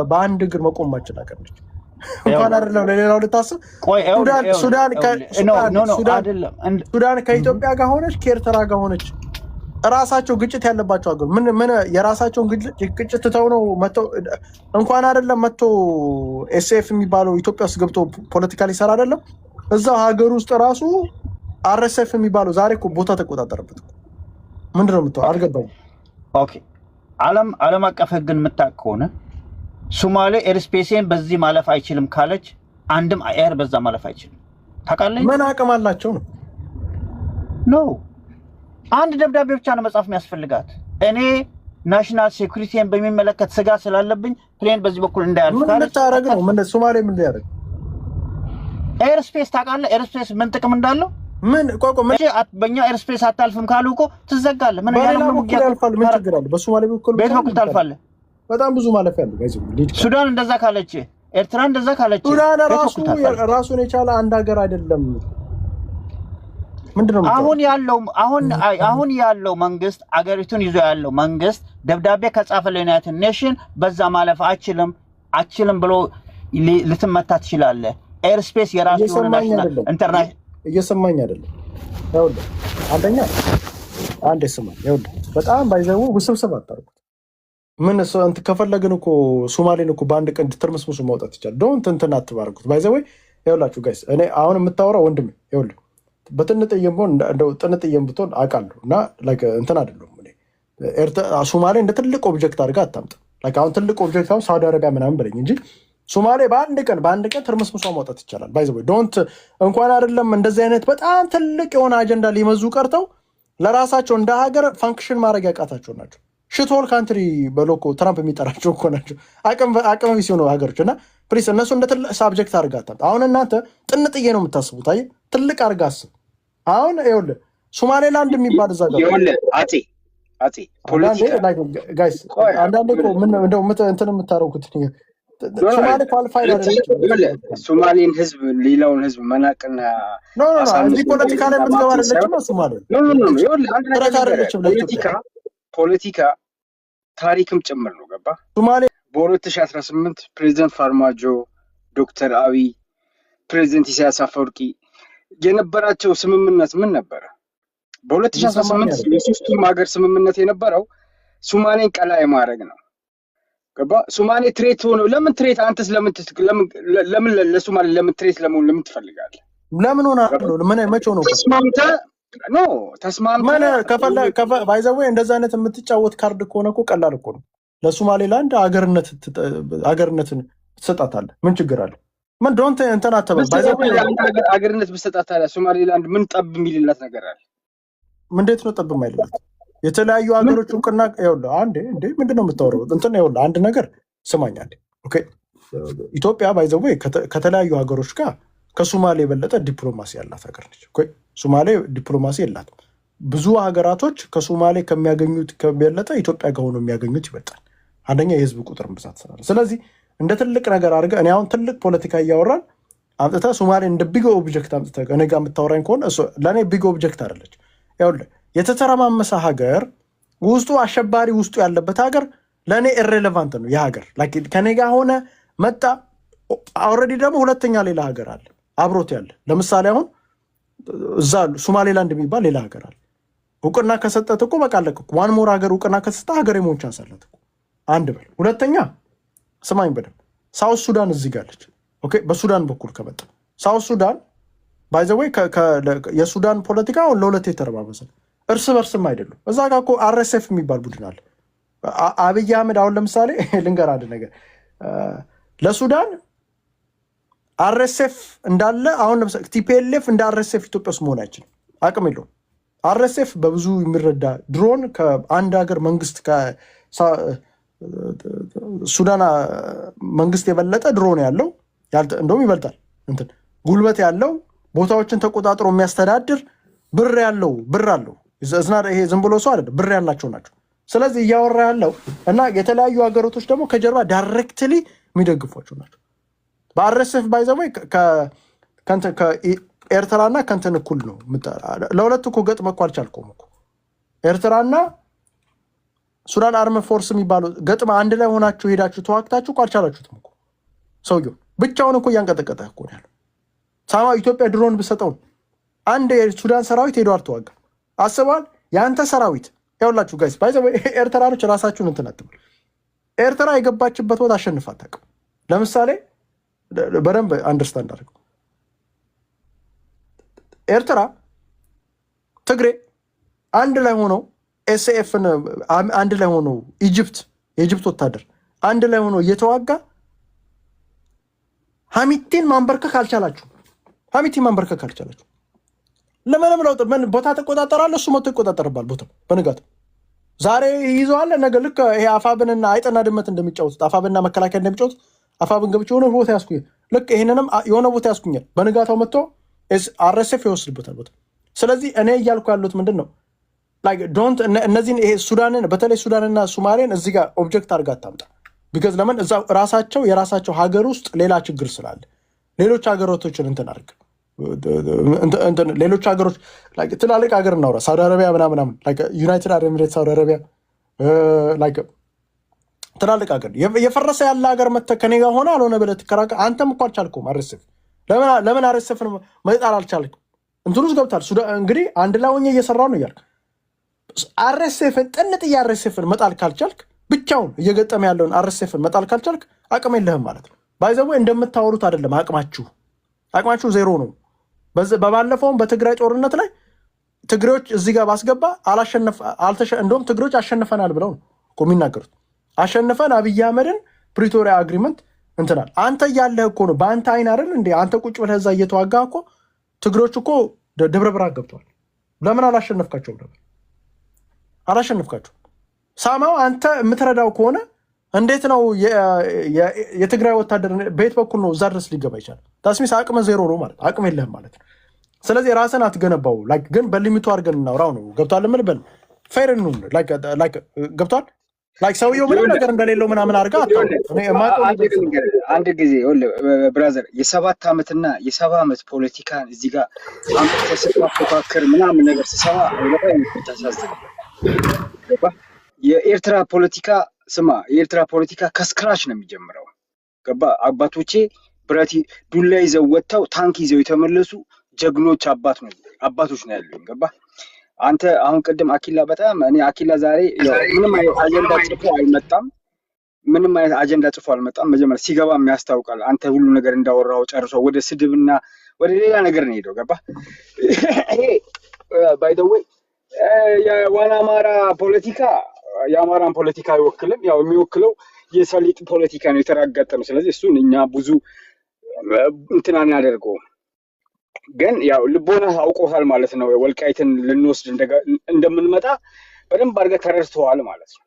በአንድ እግር መቆም ማችል ሀገር ነች። እንኳን አይደለም ለሌላው ልታስብ። ሱዳን ከኢትዮጵያ ጋር ሆነች ከኤርትራ ጋር ሆነች ራሳቸው ግጭት ያለባቸው ሀገር ምን የራሳቸውን ግጭት ትተው ነው መተው። እንኳን አይደለም መቶ ኤስኤፍ የሚባለው ኢትዮጵያ ውስጥ ገብቶ ፖለቲካ ሊሰራ አይደለም እዛው ሀገር ውስጥ ራሱ አርኤስኤፍ የሚባለው ዛሬ እኮ ቦታ ተቆጣጠረበት። ምንድነው የምትለው? አልገባኝም። ኦኬ ዓለም አቀፍ ህግን የምታውቅ ከሆነ ሶማሌ ኤርስፔስን በዚህ ማለፍ አይችልም ካለች አንድም ኤር በዛ ማለፍ አይችልም። ታውቃለህ? ምን አቅም አላቸው ነው? ኖ አንድ ደብዳቤ ብቻ ነው መጻፍ የሚያስፈልጋት። እኔ ናሽናል ሴኩሪቲን በሚመለከት ስጋት ስላለብኝ ፕሌን በዚህ በኩል እንዳያልፍ ምን ልታረግ ነው? ምን ሶማሌ ምን ሊያደርግ? ኤርስፔስ ታውቃለህ? ኤርስፔስ ምን ጥቅም እንዳለው? ምን በእኛ ኤርስፔስ አታልፍም ካሉ እኮ ትዘጋለህ። ምን ያልፋል? ምን ችግር አለ? በሶማሌ በኩል በየት በኩል ታልፋለህ? በጣም ብዙ ማለፍ ያለው። ሱዳን እንደዛ ካለች ኤርትራ እንደዛ ካለች ሱዳን ራሱን የቻለ አንድ ሀገር አይደለም። ምንድነው አሁን ያለው መንግስት አገሪቱን ይዞ ያለው መንግስት ደብዳቤ ከጻፈ ለዩናይትድ ኔሽን በዛ ማለፍ አችልም ብሎ ልትመታ ትችላለህ። ኤር ስፔስ የራሱ የሆነ ናሽናል ኢንተርናሽናል እየሰማኝ አይደለም። ይኸውልህ አንደኛ አንድ ስማኝ፣ ይኸውልህ በጣም ባይዘው ውስብስብ አታርጉት። ምን እንት ከፈለግን እኮ ሶማሌን እኮ በአንድ ቀን ትርምስምሱ ማውጣት ይቻላል። ዶንት እንትን አትባርጉት። ባይዘው ይኸውላችሁ ጋይስ፣ እኔ አሁን የምታወራው ወንድሜ ይኸውልህ በጥንጥየም እንደው ጥንጥየም ብትሆን አውቃለሁ እና ላይክ እንትን አይደለም። እኔ ሶማሌ እንደ ትልቅ ኦብጀክት አድርጋ አታምጥ። ላይክ አሁን ትልቅ ኦብጀክት አሁን ሳውዲ አረቢያ ምናምን በለኝ እንጂ ሶማሌ በአንድ ቀን ትርምስምሷ ማውጣት ይቻላል። ባይ ዘ ወይ ዶንት እንኳን አይደለም እንደዚህ አይነት በጣም ትልቅ የሆነ አጀንዳ ሊመዙ ቀርተው ለራሳቸው እንደ ሀገር ፋንክሽን ማድረግ ያቃታቸው ናቸው። ሽቶል ካንትሪ በሎኮ ትራምፕ የሚጠራቸው እኮ ናቸው። አቅም ቢስ የሆኑ ሀገሮች እና ፕሊስ እነሱ እንደ ትልቅ ሳብጀክት አድርጋ አታምጥ። አሁን እናንተ ጥንጥዬ ነው የምታስቡት። አየህ ትልቅ አድርጋ አስብ። አሁን ይኸውልህ ሶማሌላንድ የሚባል እዛ ጋር አፄ ፖለቲካ ጋይስ አንዳንዴ እኮ ምን እንደው እንትን የምታረጉት ሶማሌ ኳሊፋይድ አይደለም። ሶማሌን ህዝብ ሌላውን ህዝብ መናቅና እዚህ ፖለቲካ ላይ የምትገባ አይደለችም። ሶማሌ ፖለቲካ ታሪክም ጭምር ነው። ገባ ሶማሌ በ2018 ፕሬዚደንት ፋርማጆ፣ ዶክተር አብይ፣ ፕሬዚደንት ኢሳያስ አፈወርቂ የነበራቸው ስምምነት ምን ነበረ? በ2018 የሶስቱም ሀገር ስምምነት የነበረው ሶማሌን ቀላ የማድረግ ነው። ገባ ሶማሌ ትሬት ሆኖ ለምን ትሬት አንተስ ለምን ለሶማሌ ለምን ትሬት ለምን ትፈልጋለህ? ለምን ሆነ ምን መቼ ነው ተስማምተ ባይ ዘ ወይ እንደዛ አይነት የምትጫወት ካርድ ከሆነ እኮ ቀላል እኮ ነው። ለሶማሌላንድ ሀገርነትን ትሰጣታለህ። ምን ችግር አለ? ምን ዶንት እንትን አተበል ባይ ዘ ወይ ሀገርነት ትሰጣታለህ። ሶማሌላንድ ምን ጠብ የሚልላት ነገር አለ? እንዴት ነው ጠብ የማይልላት? የተለያዩ ሀገሮች እውቅና ይኸውልህ አንዴ ምንድነው የምታወራው? እንትን ይኸውልህ አንድ ነገር ስማኝ አንዴ። ኦኬ ኢትዮጵያ ባይ ዘ ወይ ከተለያዩ ሀገሮች ጋር ከሶማሌ የበለጠ ዲፕሎማሲ ያላት ሀገር ነች። ኦኬ ሶማሌ ዲፕሎማሲ የላትም። ብዙ ሀገራቶች ከሶማሌ ከሚያገኙት ከበለጠ ኢትዮጵያ ጋር ሆኖ የሚያገኙት ይበልጣል። አንደኛ የህዝብ ቁጥር ብዛት ስላለ። ስለዚህ እንደ ትልቅ ነገር አድርገህ እኔ አሁን ትልቅ ፖለቲካ እያወራን አምጥተህ ሶማሌ እንደ ቢግ ኦብጀክት አምጥተህ እኔ ጋር የምታወራኝ ከሆነ ለእኔ ቢግ ኦብጀክት አይደለች። ይኸውልህ የተተረማመሰ ሀገር ውስጡ አሸባሪ ውስጡ ያለበት ሀገር ለእኔ ኢሬሌቫንት ነው። የሀገር ከኔ ጋር ሆነ መጣ ኦልሬዲ ደግሞ ሁለተኛ ሌላ ሀገር አለ አብሮት ያለ። ለምሳሌ አሁን እዛ ሶማሌላንድ የሚባል ሌላ ሀገር አለ። እውቅና ከሰጠት እኮ በቃ አለቅ እኮ ዋን ሞር ሀገር እውቅና ከሰጠ ሀገር የመሆን ቻንስ አላት እኮ አንድ በል። ሁለተኛ ስማኝ በደምብ ሳውት ሱዳን እዚህ ጋር አለች። ኦኬ በሱዳን በኩል ከመጣ ሳውት ሱዳን ባይ ዘ ወይ የሱዳን ፖለቲካ አሁን ለሁለት የተረባበሰ እርስ በርስም አይደሉም። እዛ ጋር እኮ አርኤስኤፍ የሚባል ቡድን አለ። አብይ አህመድ አሁን ለምሳሌ ልንገር አንድ ነገር ለሱዳን አርኤስኤፍ እንዳለ አሁን ለምሳሌ ቲፒኤልኤፍ እንደ አርኤስኤፍ ኢትዮጵያ ውስጥ መሆን አይችልም። አቅም የለውም። አርኤስኤፍ በብዙ የሚረዳ ድሮን ከአንድ ሀገር መንግስት ሱዳን መንግስት የበለጠ ድሮን ያለው እንደውም ይበልጣል። እንትን ጉልበት ያለው ቦታዎችን ተቆጣጥሮ የሚያስተዳድር ብር አለው። ይሄ ዝም ብሎ ሰው አይደለም፣ ብር ያላቸው ናቸው። ስለዚህ እያወራ ያለው እና የተለያዩ ሀገሮች ደግሞ ከጀርባ ዳይሬክትሊ የሚደግፏቸው ናቸው። በአርኤስኤፍ ባይዘወይ ከኤርትራና ከንትን እኩል ነው። ለሁለት እኮ ገጥመህ እኮ አልቻልከውም እኮ ኤርትራና ሱዳን አርም ፎርስ የሚባሉ ገጥመህ አንድ ላይ ሆናችሁ ሄዳችሁ ተዋግታችሁ እኮ አልቻላችሁትም እኮ። ሰውየው ብቻውን እኮ እያንቀጠቀጠ እኮ ነው ያለው። ሳማ ኢትዮጵያ ድሮን ብሰጠውን አንድ የሱዳን ሰራዊት ሄዶ አልተዋጋም። አስበዋል? የአንተ ሰራዊት ያውላችሁ ጋይስ ባይዘወይ ኤርትራኖች ራሳችሁን እንትን አትበሉ። ኤርትራ የገባችበት ቦታ አሸንፋ አታውቅም። ለምሳሌ በደንብ አንደርስታንድ አድርገው። ኤርትራ ትግሬ አንድ ላይ ሆነው ኤስኤፍን አንድ ላይ ሆነው የኢጅፕት ወታደር አንድ ላይ ሆነው እየተዋጋ ሀሚቲን ማንበርከክ አልቻላችሁ። ለምንም ለውጥ ምን ቦታ ተቆጣጠራለህ? እሱ መቶ ይቆጣጠርባል ቦታ በንጋት ዛሬ ይይዘዋል። ነገ ልክ ይሄ አፋብንና አይጥና ድመት እንደሚጫወቱት አፋብንና መከላከያ እንደሚጫወቱት አፋብን ገብቼ የሆነ ቦታ ያስኩኛል። ልክ ይሄንንም የሆነ ቦታ ያስኩኛል። በንጋታው መጥቶ አርኤስኤፍ ይወስድበታል ቦታ። ስለዚህ እኔ እያልኩ ያሉት ምንድን ነው ዶንት እነዚህን ይሄ ሱዳንን በተለይ ሱዳንና ሶማሌን እዚህ ጋር ኦብጀክት አድርጋ አታምጣ። ቢካዝ ለምን እዛ ራሳቸው የራሳቸው ሀገር ውስጥ ሌላ ችግር ስላለ ሌሎች ሀገሮችን እንትን አድርግ ሌሎች ሀገሮች ትላልቅ ሀገር እናውራ ሳውዲ አረቢያ ምናምን ዩናይትድ አረብ ኤሚሬትስ ሳውዲ አረቢያ ትላልቅ ሀገር የፈረሰ ያለ ሀገር መተህ ከኔ ጋር ሆነ አልሆነ ብለህ ትከራከር። አንተም እኮ አልቻልኩም አርኤስኤፍ ለምን አርኤስኤፍን መጣል አልቻልኩም? እንትኑ ውስጥ ገብታል። እንግዲህ አንድ ላይ ሆኜ እየሰራሁ ነው እያልክ አርኤስኤፍን ጥንጥዬ አርኤስኤፍን መጣል ካልቻልክ ብቻውን እየገጠመ ያለውን አርኤስኤፍን መጣል ካልቻልክ አቅም የለህም ማለት ነው። ባይዘው እንደምታወሩት አይደለም አቅማችሁ ዜሮ ነው። በባለፈውም በትግራይ ጦርነት ላይ ትግሬዎች እዚህ ጋር ባስገባ እንደውም ትግሬዎች አሸንፈናል ብለው ነው እኮ የሚናገሩት። አሸንፈን አብይ አህመድን ፕሪቶሪያ አግሪመንት እንትናል። አንተ እያለህ እኮ ነው በአንተ አይን አይደል እንዴ? አንተ ቁጭ ብለህ እዛ እየተዋጋ እኮ ትግሬዎች እኮ ደብረ ብርሃን ገብተዋል። ለምን አላሸነፍካቸውም ነበር? አላሸነፍካቸውም። ሳማው አንተ የምትረዳው ከሆነ እንዴት ነው የትግራይ ወታደር በየት በኩል ነው እዛ ድረስ ሊገባ ይችላል? ታስሚስ አቅም ዜሮ ነው ማለት አቅም የለህም ማለት ነው። ስለዚህ ራስን አትገነባው። ግን በሊሚቱ አድርገን እናውራው ነው። ገብቷል? ምን በል ፌር ነው ገብቷል? ሰውየው ምንም ነገር እንደሌለው ምናምን አድርጋ አንድ ጊዜ ብራዘር የ7 ዓመትና የ70 ዓመት ፖለቲካን እዚህ ጋር ስትፎካከር ምናምን ነገር ስሰማ የኤርትራ ፖለቲካ ስማ፣ የኤርትራ ፖለቲካ ከስክራች ነው የሚጀምረው። ገባ? አባቶቼ ብረት ዱላ ይዘው ወጥተው ታንክ ይዘው የተመለሱ ጀግኖች አባቶች ነው ያሉኝ። ገባ? አንተ አሁን ቅድም አኪላ በጣም እኔ አኪላ ዛሬ ምንም አይነት አጀንዳ ጽፎ አልመጣም። መጀመሪያ ሲገባም ያስታውቃል። አንተ ሁሉ ነገር እንዳወራው ጨርሶ ወደ ስድብና ወደ ሌላ ነገር ነው ሄደው። ገባ? ይሄ ባይ ዘ ዌይ የዋና አማራ ፖለቲካ የአማራን ፖለቲካ አይወክልም። ያው የሚወክለው የሰሊጥ ፖለቲካ ነው፣ የተራገጠ ነው። ስለዚህ እሱን እኛ ብዙ እንትናን ያደርገው ግን ያው ልቦና አውቆታል ማለት ነው። ወልቃይትን ልንወስድ እንደምንመጣ በደንብ አድርገህ ተረድተዋል ማለት ነው።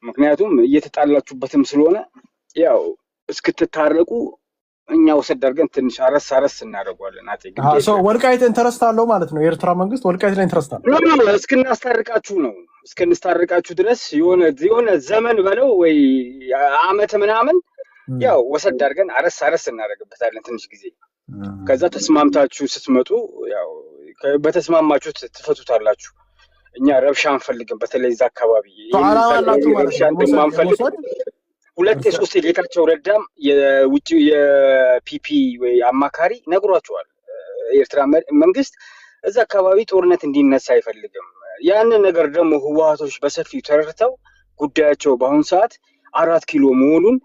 ምክንያቱም እየተጣላችሁበትም ስለሆነ ያው እስክትታረቁ እኛ ወሰድ አድርገን ትንሽ አረስ እናደርገዋለን። ወልቃይትን ኢንተረስት አለው ማለት ነው። የኤርትራ መንግስት ወልቃይት ላይ ኢንተረስት አለው። እስክናስታርቃችሁ ድረስ የሆነ ዘመን በለው ወይ አመት ምናምን ያው ወሰድ አድርገን አረስ እናደርግበታለን ትንሽ ጊዜ። ከዛ ተስማምታችሁ ስትመጡ ያው በተስማማችሁት ትፈቱታላችሁ። እኛ ረብሻ አንፈልግም። በተለይ እዛ አካባቢ ሁለት የሶስት የጌታቸው ረዳም የውጭ የፒፒ ወይ አማካሪ ነግሯቸዋል። የኤርትራ መንግስት እዛ አካባቢ ጦርነት እንዲነሳ አይፈልግም። ያንን ነገር ደግሞ ህወሓቶች በሰፊው ተረድተው ጉዳያቸው በአሁኑ ሰዓት 4 ኪሎ መሆኑን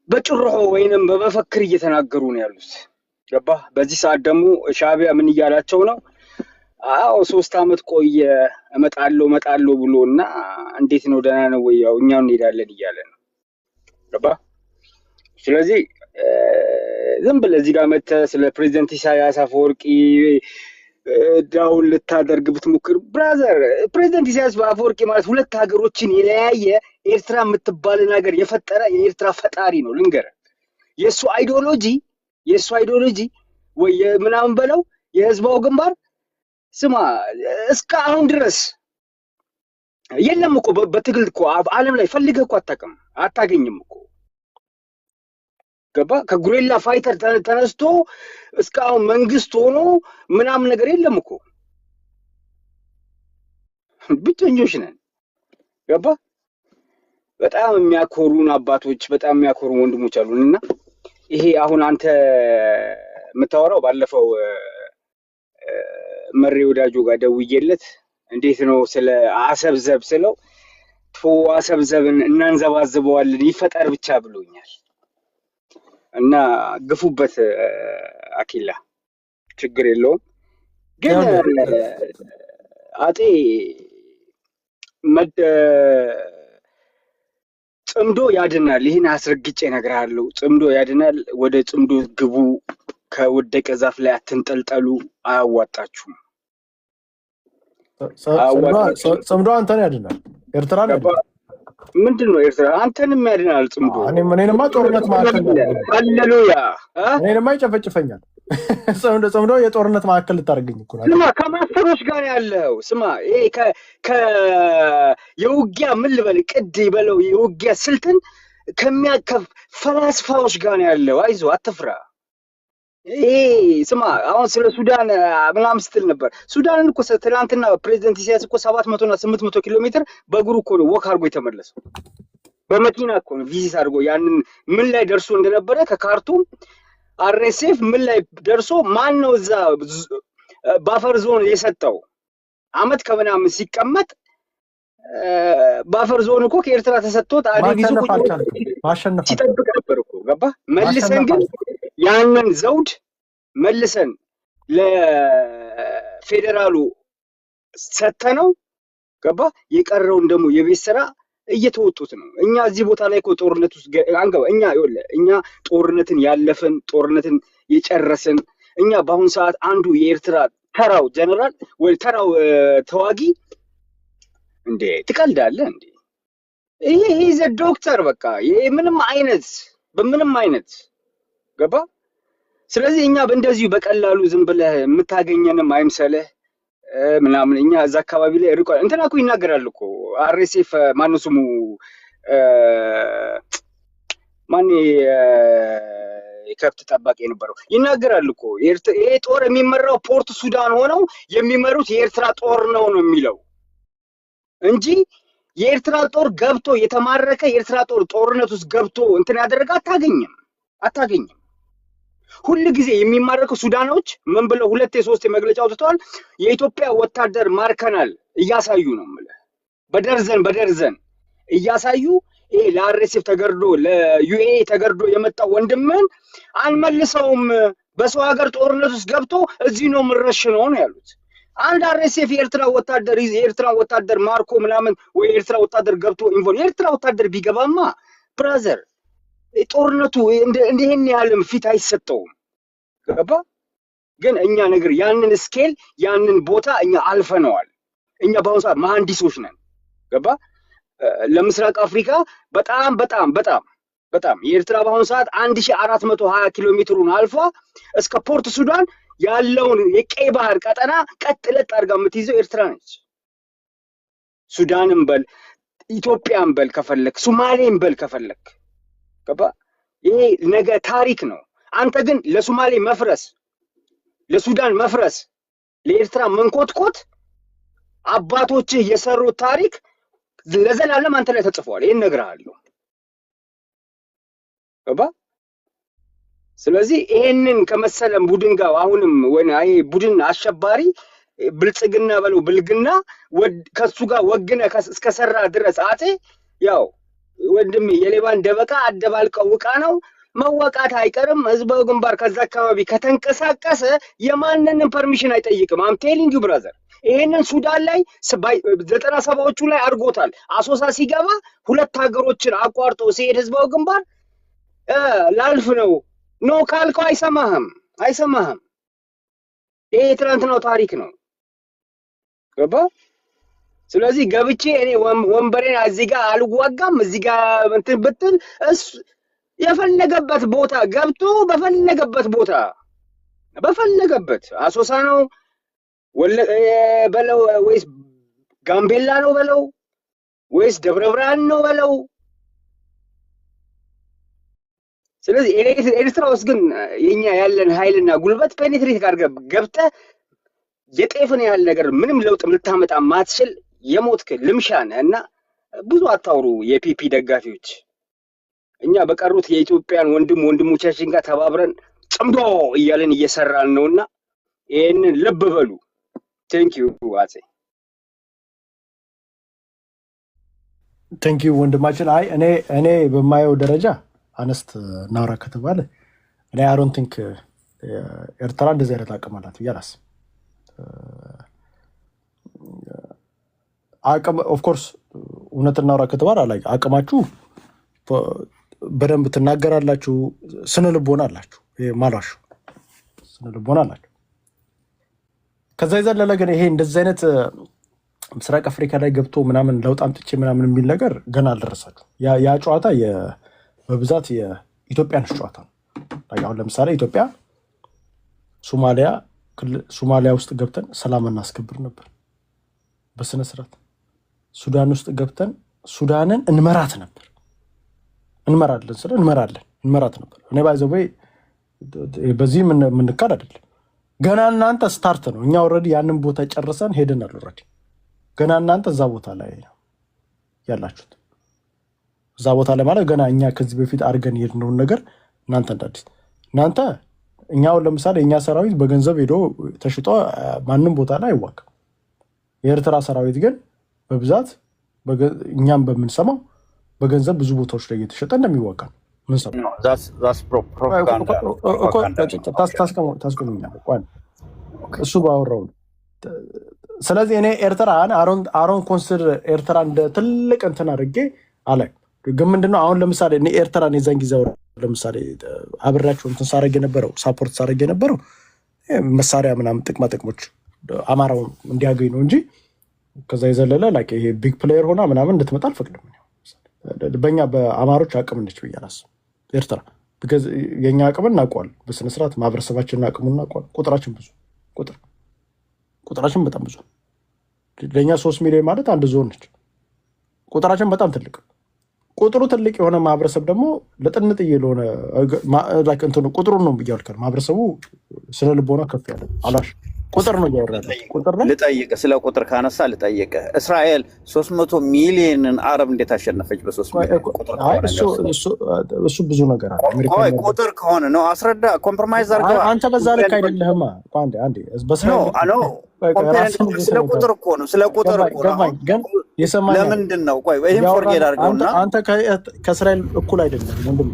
በጭሮሆ ወይንም በመፈክር እየተናገሩ ነው ያሉት። ገባ? በዚህ ሰዓት ደግሞ ሻዕቢያ ምን እያላቸው ነው? አዎ 3 ዓመት ቆየ እመጣለሁ ብሎና እንዴት ነው ደህና ነው ወይ? ያው እኛው እንሄዳለን እያለ ነው። ገባ? ስለዚህ ዝም ብለህ እዚህ ጋር መተህ ስለ ፕሬዝዳንት ኢሳያስ አፈወርቂ ዳውን ልታደርግ ብትሞክር ብራዘር፣ ፕሬዝዳንት ኢሳያስ አፈወርቂ ማለት ሁለት ሀገሮችን የለያየ ኤርትራ የምትባልን ሀገር የፈጠረ የኤርትራ ፈጣሪ ነው። ልንገርህ፣ የእሱ አይዲዮሎጂ ወይ ምናምን በለው የህዝባው ግንባር ስማ እስከ አሁን ድረስ የለም እኮ በትግል እኮ ዓለም ላይ ፈልገህ እኮ አታገኝም እኮ። ገባ? ከጉሬላ ፋይተር ተነስቶ እስካሁን መንግስት ሆኖ ምናምን ነገር የለም እኮ። ብቸኞች ነን። ገባ? በጣም የሚያኮሩን አባቶች፣ በጣም የሚያኮሩን ወንድሞች አሉንና ይሄ አሁን አንተ የምታወራው ባለፈው መሬ ወዳጆ ጋር ደውዬለት እንዴት ነው ስለ አሰብዘብ ስለው አሰብዘብን እናንዘባዝበዋለን ይፈጠር ብቻ ብሎኛል። እና ግፉበት አኪላ ችግር የለውም። ግን አጤ ጽምዶ ያድናል። ይህን አስረግጬ እነግርሃለሁ። ጽምዶ ያድናል። ወደ ጽምዶ ግቡ። ከወደቀ ዛፍ ላይ አትንጠልጠሉ። አያዋጣችሁም። ጽምዶ አንተን ያድናል። ኤርትራ ምንድን ነው ኤርትራ አንተንም ያድናል ጽምዶ። እኔንማ ጦርነት ማለት ሃሌሉያ እኔንማ ይጨፈጭፈኛል። ሰምዶ የጦርነት ማዕከል ልታደርገኝ እኮ ነው። ስማ ከማስተሮች ጋር ያለው ስማ ይሄ የውጊያ ምን ልበል ቅድ ይበለው የውጊያ ስልትን ከሚያከፍ ፈላስፋዎች ጋር ያለው። አይዞ አትፍራ። ይሄ ስማ አሁን ስለ ሱዳን ምናምን ስትል ነበር። ሱዳንን እኮ ትናንትና ፕሬዚደንት ኢሳያስ እኮ 700 እና 800 ኪሎ ሜትር በእግሩ እኮ ነው ወክ አድርጎ የተመለሰው። በመኪና እኮ ነው ቪዚት አድርጎ ያንን ምን ላይ ደርሶ እንደነበረ ከካርቱም አርኤስኤፍ ምን ላይ ደርሶ ማን ነው እዛ ባፈር ዞን የሰጠው አመት ከምናምን ሲቀመጥ ባፈር ዞን እኮ ከኤርትራ ተሰጥቶት አዲቪዙ ማሸነፍ ሲጠብቅ ነበር እኮ ገባ። መልሰን ግን ያንን ዘውድ መልሰን ለፌዴራሉ ሰተነው ገባ። የቀረውን ደግሞ የቤት ስራ እየተወጡት ነው። እኛ እዚህ ቦታ ላይ እኮ ጦርነት ውስጥ አንገባ። እኛ ጦርነትን ያለፈን ጦርነትን የጨረስን እኛ በአሁን ሰዓት አንዱ የኤርትራ ተራው ጀነራል ወይ ተራው ተዋጊ እንዴ ትቀልዳለህ እንዴ? ይሄ ዶክተር በቃ ይሄ በምንም አይነት ገባ። ስለዚህ እኛ እንደዚሁ በቀላሉ ዝም ብለህ የምታገኘንም አይምሰልህ ምናምን። እኛ እዛ አካባቢ ላይ ርቆ እንትና እኮ ይናገራል እኮ አርኤስኤፍ ማነው ስሙ ማን የከብት ጠባቂ የነበረው ይናገራል እኮ ይሄ ጦር የሚመራው ፖርት ሱዳን ሆነው የሚመሩት የኤርትራ ጦር ነው የሚለው እንጂ የኤርትራ ጦር ገብቶ የተማረከ የኤርትራ ጦር ጦርነት ውስጥ ገብቶ እንትን ያደረገ አታገኝም። ሁሉ ጊዜ የሚማረከው ሱዳኖች ምን ብለው 2-3 መግለጫ አውጥተዋል። የኢትዮጵያ ወታደር ማርከናል እያሳዩ ነው ማለት በደርዘን እያሳዩ ይሄ ለአርኤስኤፍ ተገርዶ ለዩኤ ተገርዶ የመጣው ወንድምን አንመልሰውም በሰው ሀገር ጦርነት ውስጥ ገብቶ እዚህ ነው ምረሽነው ነው ያሉት። አንድ አርኤስኤፍ የኤርትራ ወታደር ማርኮ ምናምን ወይ የኤርትራ ወታደር ገብቶ የኤርትራ ወታደር ቢገባማ ብራዘር ጦርነቱ እንደሄን ያለም ፊት አይሰጠውም ገባ። ግን እኛ ነገር ያንን ስኬል ያንን ቦታ እኛ አልፈነዋል። እኛ በአሁኑ ሰዓት መሐንዲሶች ነን ገባ። ለምስራቅ አፍሪካ በጣም የኤርትራ በአሁኑ ሰዓት 1420 ኪሎ ሜትሩን አልፏ እስከ ፖርት ሱዳን ያለውን የቀይ ባህር ቀጠና ቀጥለጥ አድርጋ የምትይዘው ኤርትራ ነች። ሱዳንም በል ኢትዮጵያን በል ከፈለክ ሶማሌን በል ከፈለክ ገባ። ይሄ ነገ ታሪክ ነው። አንተ ግን ለሶማሌ መፍረስ፣ ለሱዳን መፍረስ፣ ለኤርትራ መንኮትኮት አባቶችህ የሰሩት ታሪክ ለዘላለም አንተ ላይ ተጽፏል። ይሄን እነግርሃለሁ ገባ። ስለዚህ ይሄንን ከመሰለም ቡድን ጋር አሁንም ወይ አይ ቡድን አሸባሪ ብልጽግና በለው ብልግና ከሱ ጋር ወግነ እስከሰራ ድረስ አጤ ያው ወንድም የሌባን ደበቃ አደባልቀው ውቃ ነው መወቃት አይቀርም። ህዝባው ግንባር ከዛ አካባቢ ከተንቀሳቀሰ የማንንም ፐርሚሽን አይጠይቅም። አም ቴሊንግ ዩ ብራዘር ይሄንን ሱዳን ላይ 97ዎቹ ላይ አድርጎታል። አሶሳ ሲገባ 2 ሀገሮችን አቋርጦ ሲሄድ ህዝባው ግንባር ላልፍ ነው ኖ ካልከው አይሰማህም። ይሄ ትናንትናው ታሪክ ነው ገባ። ስለዚህ ገብቼ እኔ ወንበሬን እዚህ ጋር አልዋጋም እዚህ ጋር እንትን ብትል የፈለገበት ቦታ ገብቶ በፈለገበት አሶሳ ነው በለው ወይስ ጋምቤላ ነው በለው ወይስ ደብረ ብርሃን ነው በለው። ስለዚህ ኤርትራ ውስጥ ግን የኛ ያለን ኃይልና ጉልበት ፔኔትሬት ጋር ገብተህ የጤፍን ያህል ነገር ምንም ለውጥ ልታመጣ ማትችል የሞትክ ልምሻን እና ብዙ አታውሩ የፒፒ ደጋፊዎች። እኛ በቀሩት የኢትዮጵያን ወንድሞቻችን ጋር ተባብረን ጽምዶ እያለን እየሰራን ነውና ይሄንን ልብ በሉ። ቴንክ ዩ አጼ። ቴንክ ዩ ወንድማችን። አይ እኔ በማየው ደረጃ አነስት እናውራ ከተባለ እኔ አይ ዶንት ቲንክ ኤርትራ እንደዚህ አይነት አቅም አላት ብዬ አላስብም። አቅም ኦፍ ኮርስ እውነት እናውራ ከተባለ አቅማችሁ በደንብ ትናገራላችሁ። ስነ ልቦና አላችሁ። ማላሹ ስነ ልቦና አላችሁ። ከዛ የዘለለ ግን ይሄ እንደዚህ አይነት ምስራቅ አፍሪካ ላይ ገብቶ ምናምን ለውጥ አምጥቼ ምናምን የሚል ነገር ገና አልደረሳችሁ። ያ ጨዋታ በብዛት የኢትዮጵያን ጨዋታ ነው። አሁን ለምሳሌ ኢትዮጵያ ሶማሊያ ውስጥ ገብተን ሰላም እናስከብር ነበር በስነ ስርዓት። ሱዳን ውስጥ ገብተን ሱዳንን እንመራት ነበር። እንመራት ነበር። እኔ ባይዘው በዚህ ምንካድ አይደለም። ገና እናንተ ስታርት ነው። እኛ ኦልሬዲ ያንን ቦታ ጨርሰን ሄደናል ኦልሬዲ። ገና እናንተ እዛ ቦታ ላይ ያላችሁት። እዛ ቦታ ላይ ማለት ገና እኛ ከዚህ በፊት አድርገን የሄድነውን ነገር እናንተ እንዳዲስ እናንተ እኛውን ለምሳሌ እኛ ሰራዊት በገንዘብ ሄዶ ተሽጦ ማንም ቦታ ላይ አይዋጋም። የኤርትራ ሰራዊት ግን በብዛት እኛም በምንሰማው በገንዘብ ብዙ ቦታዎች ላይ እየተሸጠ እንደሚዋጋ ነው ምንሰማው። እሱ ባወራው። ስለዚህ እኔ ኤርትራን አሮን ኮንሲደር ኤርትራ እንደ ትልቅ እንትን አድርጌ አለ። ግን ምንድነው አሁን ለምሳሌ እኔ ኤርትራን የዛን ጊዜ ለምሳሌ አብሬያቸው እንትን ሳረግ የነበረው ሳፖርት ሳረግ የነበረው መሳሪያ ምናምን ጥቅማ ጥቅሞች አማራው እንዲያገኝ ነው እንጂ ከዛ የዘለለ ላይ ይሄ ቢግ ፕሌየር ሆና ምናምን እንድትመጣ አልፈቅድም። በእኛ በአማሮች አቅም ነች ብዬ አላስብም ኤርትራ። የእኛ አቅም እናውቀዋል በስነስርዓት ማህበረሰባችንን አቅሙ እናውቀዋል። ቁጥራችን በጣም ብዙ ለእኛ 3 ሚሊዮን ማለት አንድ ዞን ነች። ቁጥራችን በጣም ትልቅ። ቁጥሩ ትልቅ የሆነ ማህበረሰብ ደግሞ ለጥንጥዬ ለሆነ ቁጥሩን ነው ብያልከል ማህበረሰቡ ስለ ልቦና ከፍ ያለ አላሽ ቁጥር ነው ያወራል። ቁጥር ነው ልጠይቅ። ስለ ቁጥር ካነሳ ልጠይቅ። እስራኤል 300 ሚሊዮንን አረብ እንዴት አሸነፈች? በ3 ሚሊዮን ቁጥር እሱ ብዙ ነገር አለ። ቁጥር ከሆነ ነው አስረዳ። ኮምፕሮማይዝ አድርገው አንተ በዛ ልክ አይደለህማ። አንዴ ስለ ቁጥር እኮ ነው። ስለ ቁጥር እኮ ነው። ግን የሰማኸኝ ለምንድን ነው? ቆይ ይሄን ፎርጌት አድርገውና አንተ ከእስራኤል እኩል አይደለም ወንድም።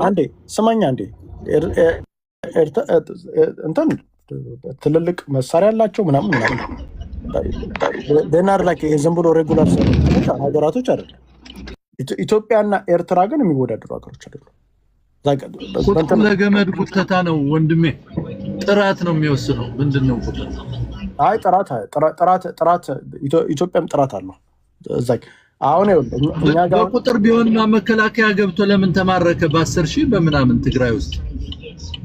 አንዴ ስማኝ። አንዴ እንትን ትልልቅ መሳሪያ ያላቸው ምናምን ደናር ላይ ዝም ብሎ ሬጉላር ሀገራቶች አይደለም። ኢትዮጵያና ኤርትራ ግን የሚወዳደሩ ሀገሮች አይደሉም። ቁጥር ለገመድ ጉተታ ነው ወንድሜ። ጥራት ነው የሚወስነው። ምንድን ነው ቁጥር? አይ ጥራት ኢትዮጵያም ጥራት አለው። እዛ አሁን እኛ ጋር በቁጥር ቢሆንማ መከላከያ ገብቶ ለምን ተማረከ? በ10 ሺህ በምናምን ትግራይ ውስጥ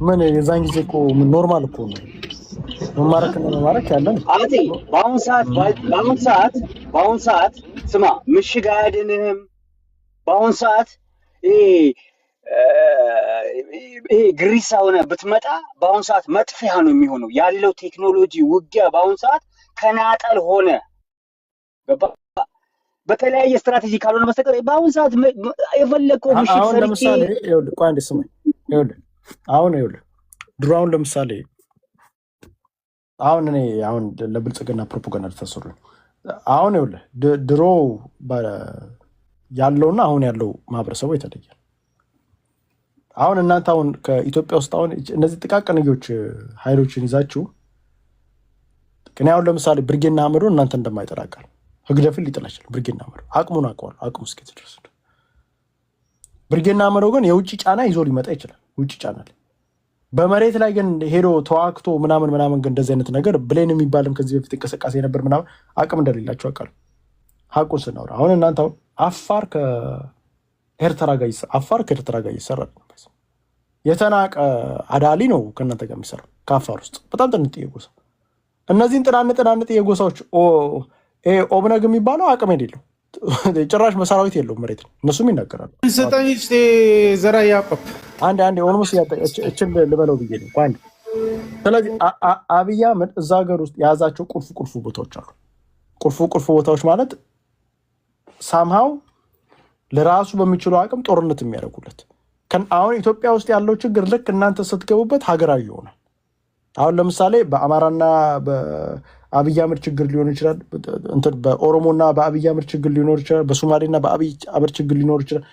ምን የዛን ጊዜ እኮ ኖርማል እኮ ነው መማረክ ያለን። አቲ በአሁን ሰዓት ስማ፣ ምሽግ አያድንህም። በአሁን ሰዓት ይሄ ግሪሳ ሆነ ብትመጣ በአሁን ሰዓት መጥፊያ ነው የሚሆነው። ያለው ቴክኖሎጂ ውጊያ በአሁን ሰዓት ተናጠል ሆነ። በተለያየ ስትራቴጂ ካልሆነ በስተቀር በአሁን ሰዓት የፈለከው ምሽግ አሁን ለምሳሌ ቆይ አንዴ ስማኝ። አሁን ድሮ አሁን ለምሳሌ እኔ ለብልጽግና ፕሮፓጋንዳ ተሰሩ። አሁን ድሮ ያለውና አሁን ያለው ማህበረሰቡ የተለየ። አሁን እናንተ አሁን ከኢትዮጵያ ውስጥ አሁን እነዚህ ጥቃቅንዮች ኃይሎችን ይዛችሁ ግን አሁን ለምሳሌ ብርጌና አመዶ እናንተ እንደማይጠራቃል ህግደፍን ሊጥል አይችልም። ብርጌና አመዶ አቅሙን አውቀዋለሁ። አቅሙ እስኪደርስ ብርጌና አመዶ ግን የውጭ ጫና ይዞ ሊመጣ ይችላል። ውጭ ጫና በመሬት ላይ ግን ሄዶ ተዋክቶ ምናምን ግን እንደዚህ አይነት ነገር ብሌን የሚባልም ከዚህ በፊት እንቅስቃሴ ነበር ምናምን አቅም እንደሌላቸው አውቃለሁ። ሀቁን ስናወራ አሁን እናንተ አሁን አፋር ከኤርትራ ጋር እየሰራ የተናቀ አዳሊ ነው ከእናንተ ጋር የሚሰራው ከአፋር ውስጥ በጣም ጥንጥዬ ጎሳ። እነዚህን ጥናንጥ የጎሳዎች ኦብነግ የሚባለው አቅም የሌለው ጭራሽ መሰራዊት የለውም መሬት ነው። እነሱም ይናገራሉ። ዘራ ያዕቆብ አንድ ኦልሞስ እችን ልበለው ብዬ ነው። አንድ ስለዚህ አብይ አህመድ እዛ ሀገር ውስጥ የያዛቸው ቁልፍ ቦታዎች አሉ። ቁልፍ ቦታዎች ማለት ሳምሃው ለራሱ በሚችለው አቅም ጦርነት የሚያደርጉለት። አሁን ኢትዮጵያ ውስጥ ያለው ችግር ልክ እናንተ ስትገቡበት ሀገራዊ ይሆናል። አሁን ለምሳሌ በአማራና በአብይ አህመድ ችግር ሊሆን ይችላል። በኦሮሞና በአብይ አህመድ ችግር ሊኖር ይችላል። በሶማሌና በአብይ አህመድ ችግር ሊኖር ይችላል።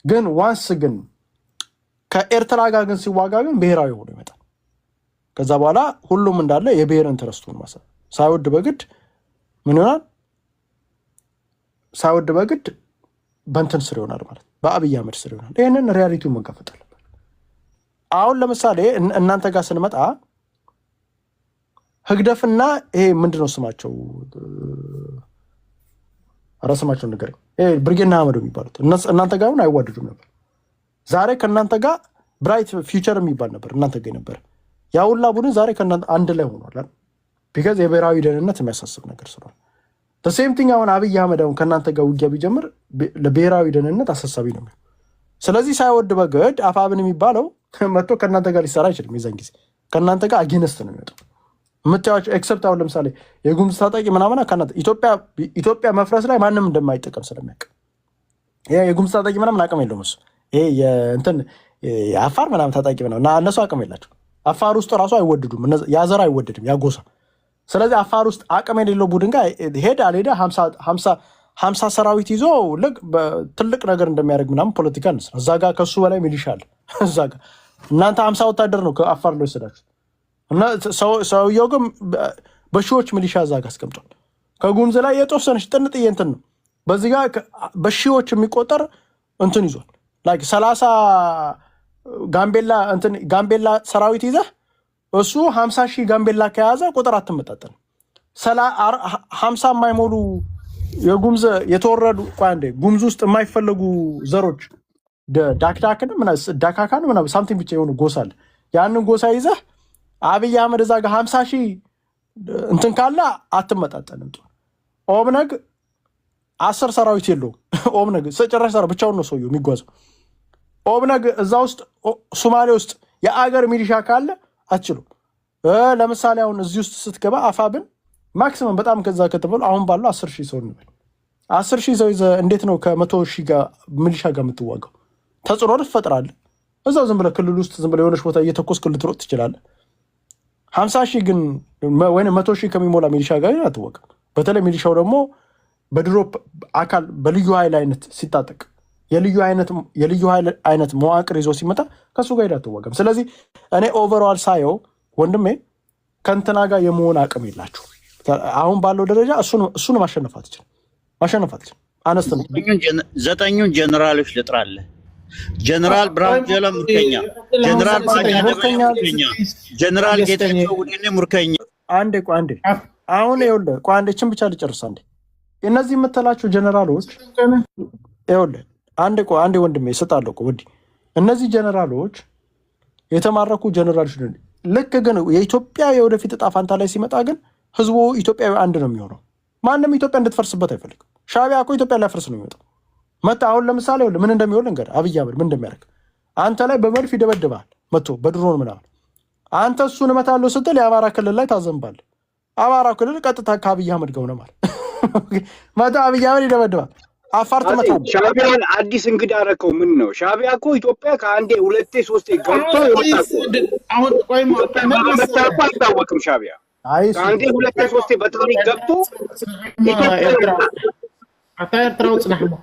ግን ዋንስ ግን ከኤርትራ ጋር ግን ሲዋጋ ግን ብሔራዊ ሆኖ ይመጣል። ከዛ በኋላ ሁሉም እንዳለ የብሔር ኢንተረስቱን ማሰብ ሳይወድ በግድ ምን ይሆናል? ሳይወድ በግድ በእንትን ስር ይሆናል ማለት በአብይ አህመድ ስር ይሆናል። ይህንን ሪያሊቲውን መጋፈጥ አለበት። አሁን ለምሳሌ እናንተ ጋር ስንመጣ ህግደፍና ይሄ ምንድነው ስማቸው? ስማቸው ንገረኝ። ብርጌና አህመድ የሚባሉት እናንተ ጋር አይዋደዱም ነበር። ዛሬ ከእናንተ ጋር ብራይት ፊውቸር የሚባል ነበር እናንተ ጋር ነበር። ያ ሁላ ቡድን ዛሬ ከእናንተ አንድ ላይ ሆኗል። ቢካዝ የብሔራዊ ደህንነት የሚያሳስብ ነገር ስለሆነ ሴም ቲንግ አሁን አብይ አህመድ አሁን ከእናንተ ጋር ውጊያ ቢጀምር ለብሔራዊ ደህንነት አሳሳቢ ነው። ስለዚህ ሳይወድ በግድ አፋብን የሚባለው መጥቶ ከእናንተ ጋር ሊሰራ አይችልም። የዛን ጊዜ ከእናንተ ጋር አጌነስት ነው የሚወጣው የምታዩዋቸው። ኤክሰፕት አሁን ለምሳሌ የጉምዝ ታጣቂ ምናምን ከእናንተ ኢትዮጵያ መፍረስ ላይ ማንም እንደማይጠቀም ስለሚያውቅ የጉምዝ ታጣቂ ምናምን አቅም የለውም እሱ ይሄ የእንትን የአፋር ምናምን ታጣቂ ምናምን እነሱ አቅም የላቸው። አፋር ውስጥ ራሱ አይወደዱም፣ ያዘር አይወደድም ያጎሳ። ስለዚህ አፋር ውስጥ አቅም የሌለው ቡድን ጋር ሄድ አልሄደ 50 ሰራዊት ይዞ ትልቅ ነገር እንደሚያደርግ ምናምን ፖለቲካ እንስራ። እዛ ጋር ከሱ በላይ ሚሊሻ አለ እዛ ጋር። እናንተ 50 ወታደር ነው ከአፋር ነው የወሰዳችሁት እና ሰውየው ግን በሺዎች ሚሊሻ እዛ ጋር አስቀምጧል። ከጉምዝ ላይ የተወሰነች ጥንጥዬ እንትን ነው፣ በዚህ ጋር በሺዎች የሚቆጠር እንትን ይዟል። ላይክ 30 ጋምቤላ ሰራዊት ይዘህ እሱ 50 ሺህ ጋምቤላ ከያዘ ቁጥር አትመጣጠን። 50 የማይሞሉ የጉምዝ የተወረዱ ጉምዝ ውስጥ የማይፈለጉ ዘሮች ዳካካን ምናምን ሳምቲንግ ብቻ የሆኑ ጎሳ አለ። ያንን ጎሳ ይዘህ አብይ አህመድ እዛ ጋር 50 ሺህ እንትን ካለ አትመጣጠንም። ኦብነግ 10 ሰራዊት የለውም። ኦብነግ ጭራሽ ሰራ ብቻውን ነው ሰውየው የሚጓዘው። ኦብነግ እዛ ውስጥ ሶማሌ ውስጥ የአገር ሚሊሻ ካለ አትችሉም። ለምሳሌ አሁን እዚህ ውስጥ ስትገባ አፋብን ማክሲመም በጣም ከዛ ከተባሉ አሁን ባለው 10 ሺህ ሰው እንበል። 10 ሺህ ሰው ይዘህ እንዴት ነው ከ100 ሺህ ጋር ሚሊሻ ጋር የምትዋጋው? ተጽዕኖ ትፈጥራለህ። እዛው ዝም ብለህ ክልል ውስጥ ዝም ብለህ የሆነች ቦታ እየተኮስክ ልትሮጥ ትችላለህ። 50 ሺህ ግን ወይ 100 ሺህ ከሚሞላ ሚሊሻ ጋር አትዋጋም። በተለይ ሚሊሻው ደግሞ በድሮፕ አካል በልዩ ኃይል አይነት ሲታጠቅ የልዩ ኃይል አይነት መዋቅር ይዞ ሲመጣ ከሱ ጋር ሄዳ አትዋጋም። ስለዚህ እኔ ኦቨርዋል ሳየው ወንድሜ ከእንትና ጋር የመሆን አቅም የላችሁ። አሁን ባለው ደረጃ እሱን ማሸነፍ አትችልም። አነስት ነው። 9 ጀነራሎች ልጥራለህ። ጀነራል ብርሃኑ ጁላ ሙርከኛ፣ ጀነራል ሙርከኛ፣ ጀነራል ጌታቸው ወዲኔ ሙርከኛ። አንዴ አሁን ይኸውልህ አንዴችን ብቻ ልጨርስ። እነዚህ የምትላቸው ጀነራሎች ይኸውልህ አንዴ ወንድሜ እሰጣለሁ ወዲ እነዚህ ጀነራሎች የተማረኩ ጀነራሎች ነው። ልክ ግን የኢትዮጵያ የወደፊት ዕጣ ፋንታ ላይ ሲመጣ ግን ህዝቡ ኢትዮጵያዊ አንድ ነው የሚሆነው። ማንም ኢትዮጵያ እንድትፈርስበት አይፈልግም። ሻዕቢያ እኮ ኢትዮጵያ ሊያፈርስ ነው የሚወጣው። መጣ አሁን ለምሳሌ ምን እንደሚሆን እንግዲህ አብይ አህመድ ምን እንደሚያደርግ አንተ ላይ በመድፍ ይደበድባል መጥቶ በድሮን ምናምን። አንተ እሱን እመታለሁ ስትል የአማራ ክልል ላይ ታዘንባለህ። አማራ ክልል ቀጥታ ከአብይ አህመድ ጋር ሆነ ማለት መጣ አብይ አህመድ ይደበድባል። አፋር ትመታለህ። ሻዕቢያን አዲስ እንግዳ አደረከው። ምን ነው ሻዕቢያ እኮ ኢትዮጵያ ከአንዴ 2 3 ገብቶ አሁን ቆይ አይታወቅም። ሻዕቢያ ከአንዴ 2 3 በታሪክ ገብቶ ኤርትራው ጽናሕሞ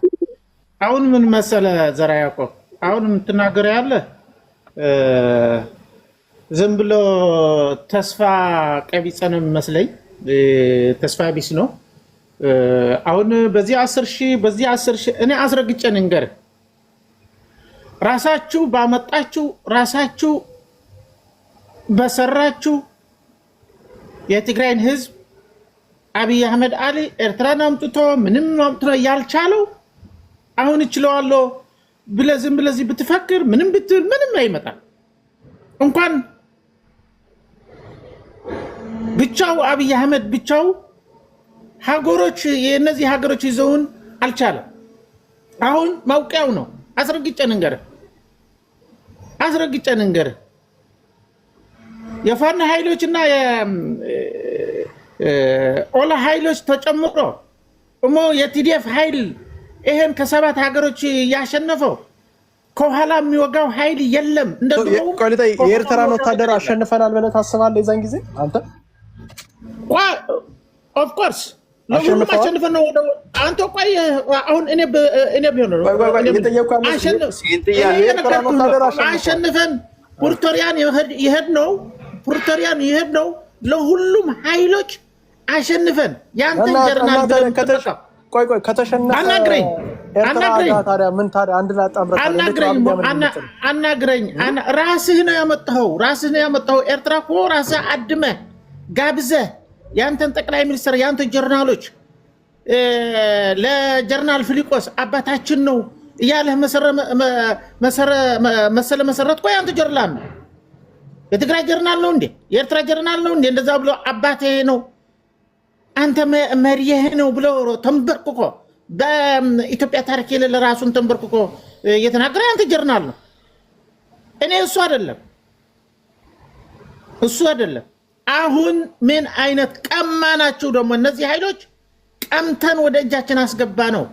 አሁን ምን መሰለ ዘራ ያዕቆብ አሁን የምትናገር ያለ ዝም ብሎ ተስፋ ቀቢጸ ነው የሚመስለኝ። ተስፋ ቢስ ነው። አሁን በዚህ 10 ሺህ እኔ አስረግጬ ልንገርህ፣ ራሳችሁ ባመጣችሁ ራሳችሁ በሰራችሁ የትግራይን ህዝብ አብይ አህመድ አሊ ኤርትራን አምጥቶ ምንም አምጥቶ ያልቻለው አሁን እችለዋለሁ ብለህ ዝም ብለህ እዚህ ብትፈክር ምንም ብትል ምንም አይመጣም። እንኳን ብቻው አብይ አህመድ ብቻው ሀገሮች የነዚህ ሀገሮች ይዘውን አልቻለም። አሁን ማውቂያው ነው። አስረግጬ ልንገርህ የፋኖ ኃይሎችና የኦላ ኃይሎች ተጨምሮ የቲዲኤፍ ኃይል ይሄን ከ7 ሀገሮች ያሸነፈው ከኋላ የሚወጋው ኃይል የለም። የኤርትራን ወታደር አሸንፈናል ብለህ ታስባለህ? የዛን ጊዜ አንተ ኦፍ ኮርስ ለሁሉም አሸንፈን ነው። አንተ ቆይ አሁን እኔ ቢሆን ነው አሸንፈን ፕሪቶሪያን ይሄድ ነው ለሁሉም ኃይሎች አሸንፈን ያንተን ጀርናል ቆይ ከተሸነፈ አናግረኝ ራስህ ነው ያመጣኸው። ኤርትራ እኮ ራስህ አድመህ ጋብዘህ ያንተን ጠቅላይ ሚኒስትር ያንተ ጀርናሎች ለጀርናል ፊሊጶስ አባታችን ነው እያለህ መሰረት ቆይ አንተ ጀርላን ነው የትግራይ ጀርናል ነው እንዴ የኤርትራ ጀርናል ነው እንዴ እንደዛ ብሎ አባቴ ነው አንተ መሪዬ ነው ብሎ ተንበርክኮ በኢትዮጵያ ታሪክ የሌለ ራሱን ተንበርክኮ የተናገረ አንተ ጀርናል ነው እኔ እሱ አይደለም አሁን ምን አይነት ቀማናችሁ ደግሞ እነዚህ ኃይሎች ቀምተን ወደ እጃችን አስገባ ነው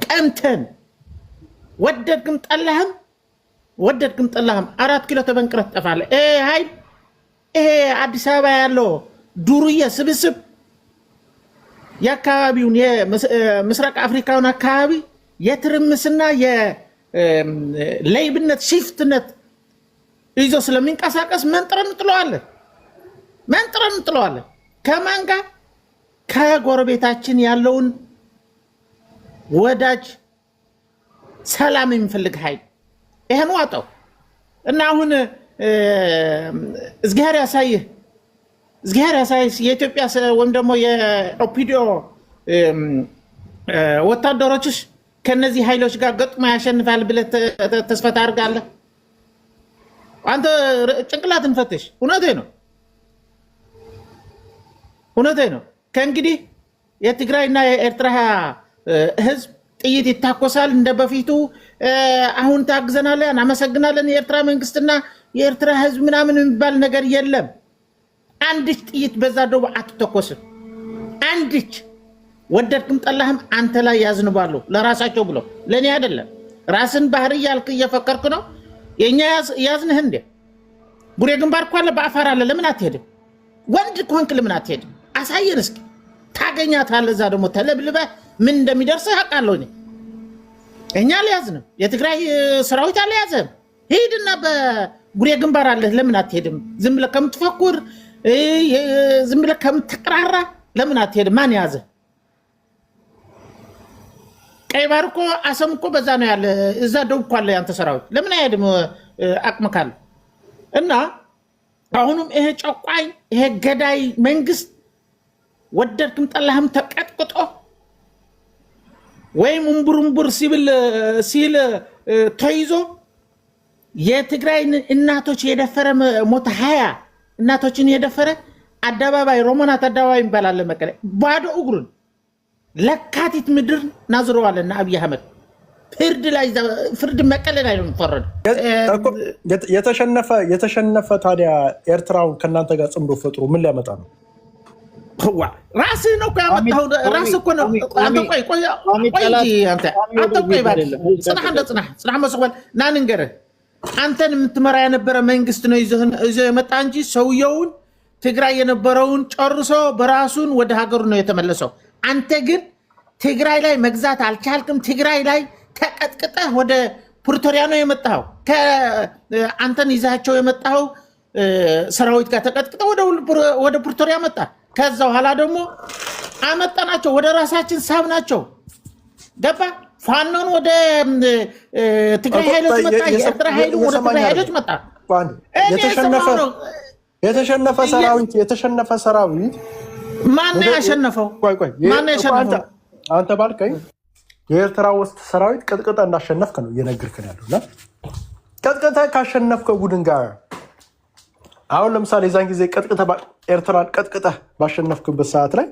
ቀምተን ወደድክም ጠላህም 4 ኪሎ ተበንቅረት ጠፋለ ኃይል አዲስ አበባ ያለው ዱርዬ ስብስብ የአካባቢውን የምስራቅ አፍሪካውን አካባቢ የትርምስና የሌብነት ሽፍትነት ይዞ ስለሚንቀሳቀስ መንጥረን ጥለዋለን ከማን ጋር ከጎረቤታችን ያለውን ወዳጅ ሰላም የሚፈልግ ኃይል ይሄን ዋጣው እና አሁን እግዚአብሔር ያሳይህ የኢትዮጵያ ወይም ደግሞ የኦፒዲዮ ወታደሮችሽ ከነዚህ ኃይሎች ጋር ገጥሞ ያሸንፋል ብለህ ተስፋ ታደርጋለህ? አንተ ጭንቅላትን ፈትሽ። እውነቴ ነው። ከእንግዲህ የትግራይና የኤርትራ ህዝብ ጥይት ይታኮሳል እንደ በፊቱ አሁን ታግዘናለን እናመሰግናለን የኤርትራ መንግስትና የኤርትራ ህዝብ ምናምን የሚባል ነገር የለም። አንድች ጥይት በዛ ደቡ አትተኮስም። አንድች ወደድክም ጠላህም አንተ ላይ ያዝንባሉ ለራሳቸው ብሎ ለኔ አይደለም። ራስን ባህር ያልክ እየፈከርክ ነው። የኛ ያዝንህ እንዴ? ቡሬ ግንባር እኮ አለ በአፋር አለ። ለምን አትሄድም? ወንድ ኮንክ ለምን አትሄድም? አሳየን እስኪ። ታገኛታለህ። እዛ ደግሞ ተለብልበህ ምን እንደሚደርስህ አውቃለሁ እኔ። እኛ አልያዝንም። የትግራይ ሰራዊት አልያዘም። ሄድና በቡሬ ግንባር አለ ለምን አትሄድም? ዝም ብለህ ከምትፈኩር ዝም ብለህ ከምትቀራራ ለምን አትሄድም? ማን ያዘ? ቀይ ባህር እኮ አሰም እኮ በዛ ነው ያለ። እዛ ደቡብ እኮ አለ ያንተ ሰራዊት። ለምን አይሄድም? አቅም ካለ እና አሁንም ይሄ ጨቋኝ ይሄ ገዳይ መንግስት ወደድክም ጠላህም ተቀጥቅጦ ወይም እምቡር ሲል ተይዞ የትግራይ እናቶች የደፈረ ሞተ 20 እናቶችን የደፈረ አደባባይ ሮማናት አደባባይ ይባላል መቀለ ባዶ እግሩን ለካቲት ምድር ናዝረዋልና አብይ አህመድ ፍርድ መቀለ ላይ ነው ፈረደ። የተሸነፈ ታዲያ ኤርትራውን ከናንተ ጋር ጽምዶ ፈጥሮ ምን ሊያመጣ ነው? ራስህ ነው እኮ ያመጣው። ራስህ እኮ ነው። አንተ ቆይ ጽናህ መስቆል ናንንገርህ አንተን የምትመራ የነበረ መንግስት ነው ይዞ የመጣ እንጂ ሰውየውን ትግራይ የነበረውን ጨርሶ በራሱን ወደ ሀገሩ ነው የተመለሰው። አንተ ግን ትግራይ ላይ መግዛት አልቻልክም። ትግራይ ላይ ተቀጥቅጠህ ወደ ፕሪቶሪያ ነው የመጣኸው። አንተን ይዛቸው የመጣኸው ሰራዊት ጋር ተቀጥቅጠህ ወደ ፕሪቶሪያ መጣ። ከዛ በኋላ ደግሞ አመጣናቸው ወደ ራሳችን ሳብናቸው። ገባ ፋኖን ወደ ትግራይ ኃይሎች መጣ። የኤርትራ ኃይል ወደ ትግራይ ኃይሎች መጣ። የተሸነፈ ሰራዊት ማን ያሸነፈው? አንተ ባልከኝ የኤርትራ ውስጥ ሰራዊት ቀጥቅጠህ እንዳሸነፍክ ነው እየነገርክን ያለውና ቀጥቅጠህ ካሸነፍከው ቡድን ጋር አሁን ለምሳሌ የዛን ጊዜ ኤርትራን ቀጥቅጠህ ባሸነፍክበት ሰዓት ላይ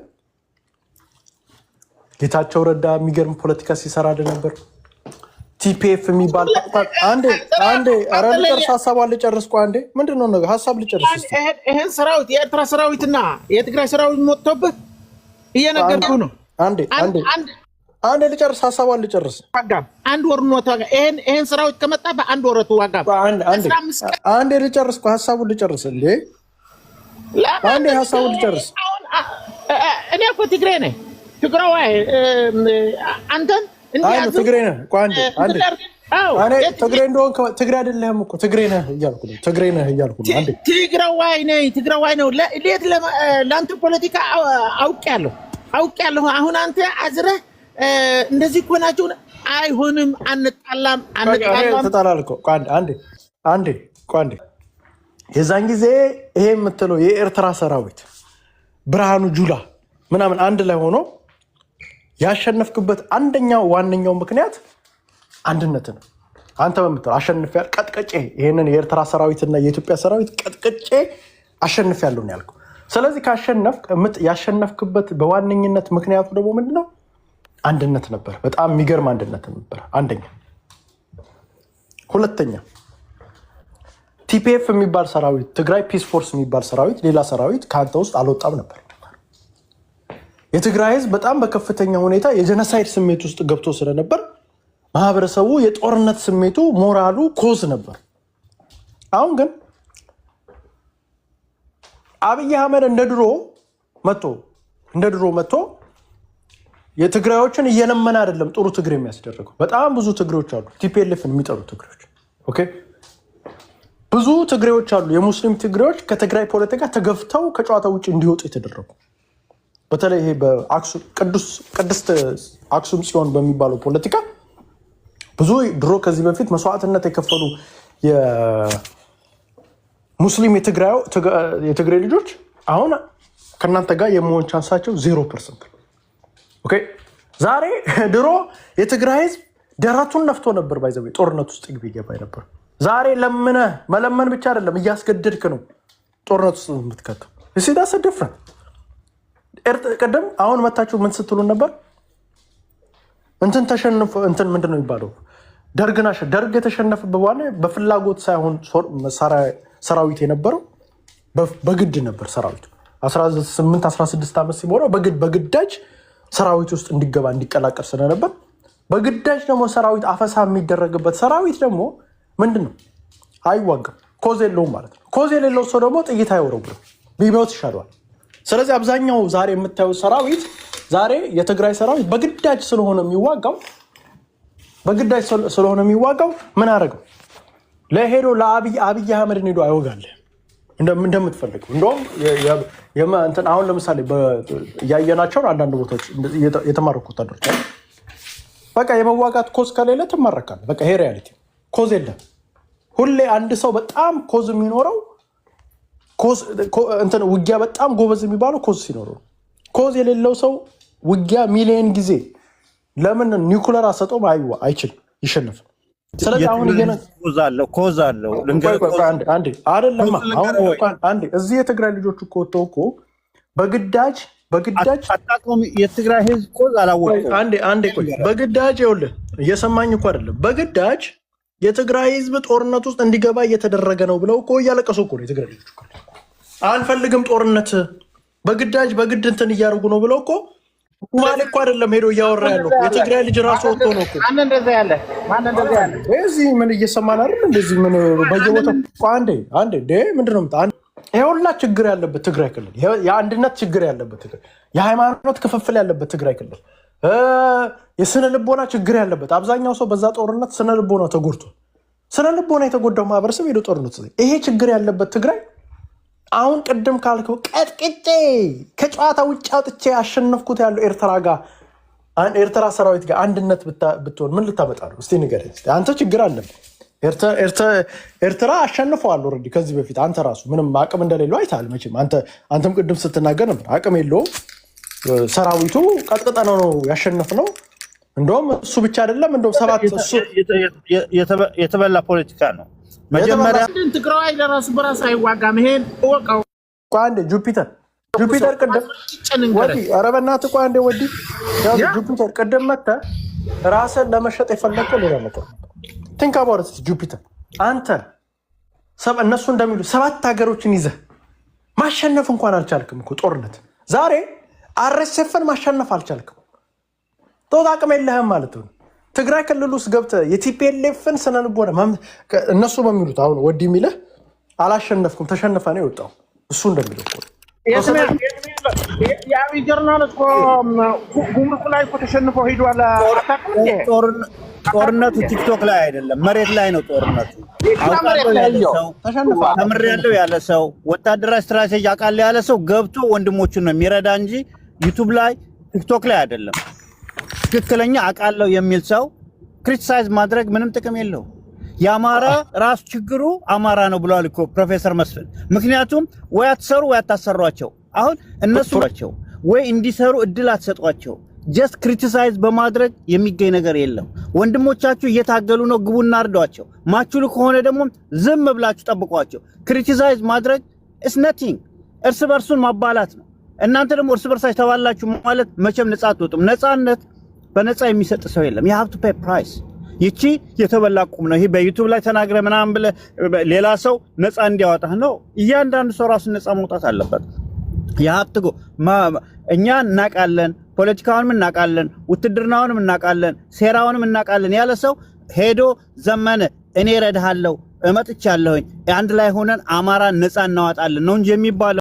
ጌታቸው ረዳ የሚገርም ፖለቲካ ሲሰራ ነበር። ቲፒኤፍ የሚባል አንዴ ኧረ ልጨርስ ሀሳቧን ልጨርስ። አንዴ ምንድነው ነገር ሀሳብ ልጨርስ። ይሄን ሰራዊት የኤርትራ ሰራዊትና የትግራይ ሰራዊት ሞቶብህ እየነገርኩ ነው። አንዴ ልጨርስ ሀሳቧን ልጨርስ። አንድ ወር ነው ተዋጋ። ይሄን ሰራዊት ከመጣ በአንድ ወር ተዋጋ። አንዴ ልጨርስ ሀሳቡን ልጨርስ። እንዴ አንዴ ሀሳቡን ልጨርስ። እኔ እኮ ትግራይ ነኝ። ትግራዋይ አንተን ትግሬ ነህ እኮ አንዴ ትግሬ እንደሆን ትግሬ አይደለህም እኮ ትግሬ ነህ እያልኩ ነው። አንዴ ትግራዋይ ነው። ሌት ለአንተ ፖለቲካ አውቄያለሁ። አሁን አንተ አዝረህ እንደዚህ እኮ ናቸው። አይሆንም። አንጣላም። ተጣላልኩ። አንዴ የዛን ጊዜ ይሄ የምትለው የኤርትራ ሰራዊት ብርሃኑ ጁላ ምናምን አንድ ላይ ሆኖ ያሸነፍክበት አንደኛው ዋነኛው ምክንያት አንድነት ነው። አንተ በምትለው አሸንፊያለሁ ቀጥቀጬ ይሄንን የኤርትራ ሰራዊትና የኢትዮጵያ ሰራዊት ቀጥቀጬ አሸንፊያለሁ ነው ያልከው። ስለዚህ ያሸነፍክበት በዋነኝነት ምክንያቱ ደግሞ ምንድነው? አንድነት ነበር። በጣም የሚገርም አንድነት ነበር። አንደኛ። ሁለተኛ ቲፒኤፍ የሚባል ሰራዊት፣ ትግራይ ፒስ ፎርስ የሚባል ሰራዊት፣ ሌላ ሰራዊት ከአንተ ውስጥ አልወጣም ነበር። የትግራይ ህዝብ በጣም በከፍተኛ ሁኔታ የጀነሳይድ ስሜት ውስጥ ገብቶ ስለነበር ማህበረሰቡ የጦርነት ስሜቱ ሞራሉ ኮዝ ነበር። አሁን ግን አብይ አህመድ እንደ ድሮ መጥቶ የትግራዮችን እየለመነ አይደለም ጥሩ ትግሬ የሚያስደርገው። በጣም ብዙ ትግሬዎች አሉ፣ ቲፒኤልኤፍን የሚጠሩ ትግሬዎች። ኦኬ፣ ብዙ ትግሬዎች አሉ፣ የሙስሊም ትግሬዎች ከትግራይ ፖለቲካ ተገፍተው ከጨዋታ ውጭ እንዲወጡ የተደረጉ። በተለይ ይሄ ቅድስት አክሱም ጽዮን በሚባለው ፖለቲካ ብዙ ድሮ ከዚህ በፊት መስዋዕትነት የከፈሉ የሙስሊም የትግራይ ልጆች አሁን ከእናንተ ጋር የመሆን ቻንሳቸው 0%። ኦኬ፣ ዛሬ ድሮ የትግራይ ህዝብ ደረቱን ነፍቶ ነበር ባይዘው ጦርነት ውስጥ ይገባ ነበር። ዛሬ መለመን ብቻ አይደለም እያስገደድክ ነው ጦርነት ውስጥ የምትከተው። እሲዳስ ዲፍረንት። ቀደም አሁን መታችሁ ምን ስትሉን ነበር? እንትን ምንድን ነው የሚባለው? ደርግ የተሸነፈበት በኋላ በፍላጎት ሳይሆን ሰራዊት የነበረው በግድ ነበር። ሰራዊቱ 18-16 ዓመት ሲሞላው በግዳጅ ሰራዊት ውስጥ እንዲገባ እንዲቀላቀል ስለነበር በግዳጅ ደግሞ ሰራዊት አፈሳ የሚደረግበት ሰራዊት ደግሞ ምንድን ነው? አይዋጋም። ኮዝ የለውም ማለት ነው። ኮዝ የሌለው ሰው ደግሞ ጥይት አይወረውርም፣ ቢሞት ይሻለዋል። ስለዚህ አብዛኛው ዛሬ የምታዩት ሰራዊት ዛሬ የትግራይ ሰራዊት በግዳጅ ስለሆነ የሚዋጋው ምን አደረገው? ለሄዶ ለአብይ አህመድን ሄዶ አይወጋልህ እንደምትፈልገው። እንደውም አሁን ለምሳሌ እያየናቸውን አንዳንድ ቦታዎች የተማረኩ ወታደሮች በቃ የመዋጋት ኮዝ ከሌለ ትማረካለህ። በቃ ይሄ ሪያሊቲ። ኮዝ የለም። ሁሌ አንድ ሰው በጣም ኮዝ የሚኖረው ውጊያ በጣም ጎበዝ የሚባለው ኮዝ ሲኖረው፣ ኮዝ የሌለው ሰው ውጊያ ሚሊዮን ጊዜ ለምን ኒውክለር አሰጠው አይችልም፣ ይሸነፍ። ስለዚህ አሁን ኮዝ አለው እዚህ የትግራይ ልጆች እኮ ወጥተው እኮ በግዳጅ የትግራይ ህዝብ ኮዝ አላወቀው። በግዳጅ ይኸውልህ፣ እየሰማኝ እኮ አይደለም። በግዳጅ የትግራይ ህዝብ ጦርነት ውስጥ እንዲገባ እየተደረገ ነው ብለው እኮ እያለቀሱ እኮ ነው የትግራይ ልጆች። አንፈልግም ጦርነት፣ በግድ እንትን እያደረጉ ነው ብለው እኮ ማለት እኮ አይደለም ሄዶ እያወራ ያለው የትግራይ ልጅ ራሱ ወጥቶ ነው እኮ። እዚህ ምን እየሰማን አይደል? እንደዚህ ምን በየቦታው አንዴ ምንድነው ይሄ ሁላ ችግር ያለበት ትግራይ ክልል፣ የአንድነት ችግር ያለበት ትግራይ፣ የሃይማኖት ክፍፍል ያለበት ትግራይ ክልል፣ የስነ ልቦና ችግር ያለበት አብዛኛው ሰው በዛ ጦርነት ስነ ልቦና ተጎድቶ ስነ ልቦና የተጎዳው ማህበረሰብ ሄዶ ጦርነት ይሄ ችግር ያለበት ትግራይ አሁን ቅድም ካልከው ቀጥቅጬ ከጨዋታ ውጭ አውጥቼ ያሸነፍኩት ያለው ኤርትራ ሰራዊት ጋር አንድነት ብትሆን ምን ልታመጣ ነው? እስቲ ንገረኝ። አንተ ችግር አለብህ። ኤርትራ አሸንፈዋል ኦልሬዲ ከዚህ በፊት። አንተ ራሱ ምንም አቅም እንደሌለው አይተሃል መቼም። አንተም ቅድም ስትናገር ነበር አቅም የለውም ሰራዊቱ፣ ቀጥቅጠነው ነው ያሸነፍነው። እንደውም እሱ ብቻ አይደለም፣ እንደውም የተበላ ፖለቲካ ነው። መጀመሪያ ትግራይ ለራሱ በራሱ አይዋጋም። ይሄን እወቀው። አንዴ ጁፒተር ቅድም ኧረ በእናትህ ቆይ አንዴ ወዲህ ጁፒተር ቅድም መተህ ራስን ለመሸጥ የፈለግከው ሌላ ነገር ቲንክ አባውት ጁፒተር። አንተ እነሱ እንደሚሉ 7 ሀገሮችን ይዘህ ማሸነፍ እንኳን አልቻልክም እኮ ጦርነት። ዛሬ አርኤስኤፍን ማሸነፍ አልቻልክም። ተወት አቅም የለህም ማለት ነው። ትግራይ ክልል ውስጥ ገብተህ የቲፒኤልኤፍን ስነልቦና እነሱ በሚሉት አሁን ወዲ የሚልህ አላሸነፍኩም ተሸነፈ ነው የወጣው እሱ እንደሚለው እኮ የአብይ ጀርናል እኮ ጉምሩክ ላይ እኮ ተሸንፎ ሄዷል። ጦርነቱ ቲክቶክ ላይ አይደለም መሬት ላይ ነው ጦርነቱ። ተምሬያለሁ ያለ ሰው ወታደራዊ ስትራቴጂ አውቃለሁ ያለ ሰው ገብቶ ወንድሞቹን ነው የሚረዳ እንጂ ዩቱብ ላይ ቲክቶክ ላይ አይደለም። ትክክለኛ አውቃለሁ የሚል ሰው ክሪቲሳይዝ ማድረግ ምንም ጥቅም የለው። የአማራ ራሱ ችግሩ አማራ ነው ብለዋል እኮ ፕሮፌሰር መስፍን። ምክንያቱም ወይ አትሰሩ ወይ አታሰሯቸው። አሁን እነሱ ናቸው ወይ እንዲሰሩ እድል አትሰጧቸው። ጀስት ክሪቲሳይዝ በማድረግ የሚገኝ ነገር የለም። ወንድሞቻችሁ እየታገሉ ነው፣ ግቡና አርዷቸው። ማችሉ ከሆነ ደግሞ ዝም ብላችሁ ጠብቋቸው። ክሪቲሳይዝ ማድረግ is nothing። እርስ በርሱን ማባላት ነው። እናንተ ደግሞ እርስ በርሳችሁ ተባላችሁ ማለት መቼም ነፃ አትወጡም። ነፃነት በነፃ የሚሰጥ ሰው የለም። you have to pay price። ይቺ የተበላ ቁም ነው። ይሄ በዩቲዩብ ላይ ተናግረ ምናምን ብለ ሌላ ሰው ነፃ እንዲያወጣህ ነው። እያንዳንዱ ሰው ራሱ ነፃ መውጣት አለበት። ያብትጎ እኛ እናቃለን፣ ፖለቲካውንም እናቃለን፣ ውትድርናውንም እናቃለን፣ ሴራውንም እናቃለን ያለ ሰው ሄዶ ዘመነ እኔ ረዳሃለሁ እመጥቻለሁኝ አንድ ላይ ሆነን አማራን ነፃ እናወጣለን ነው እንጂ የሚባለው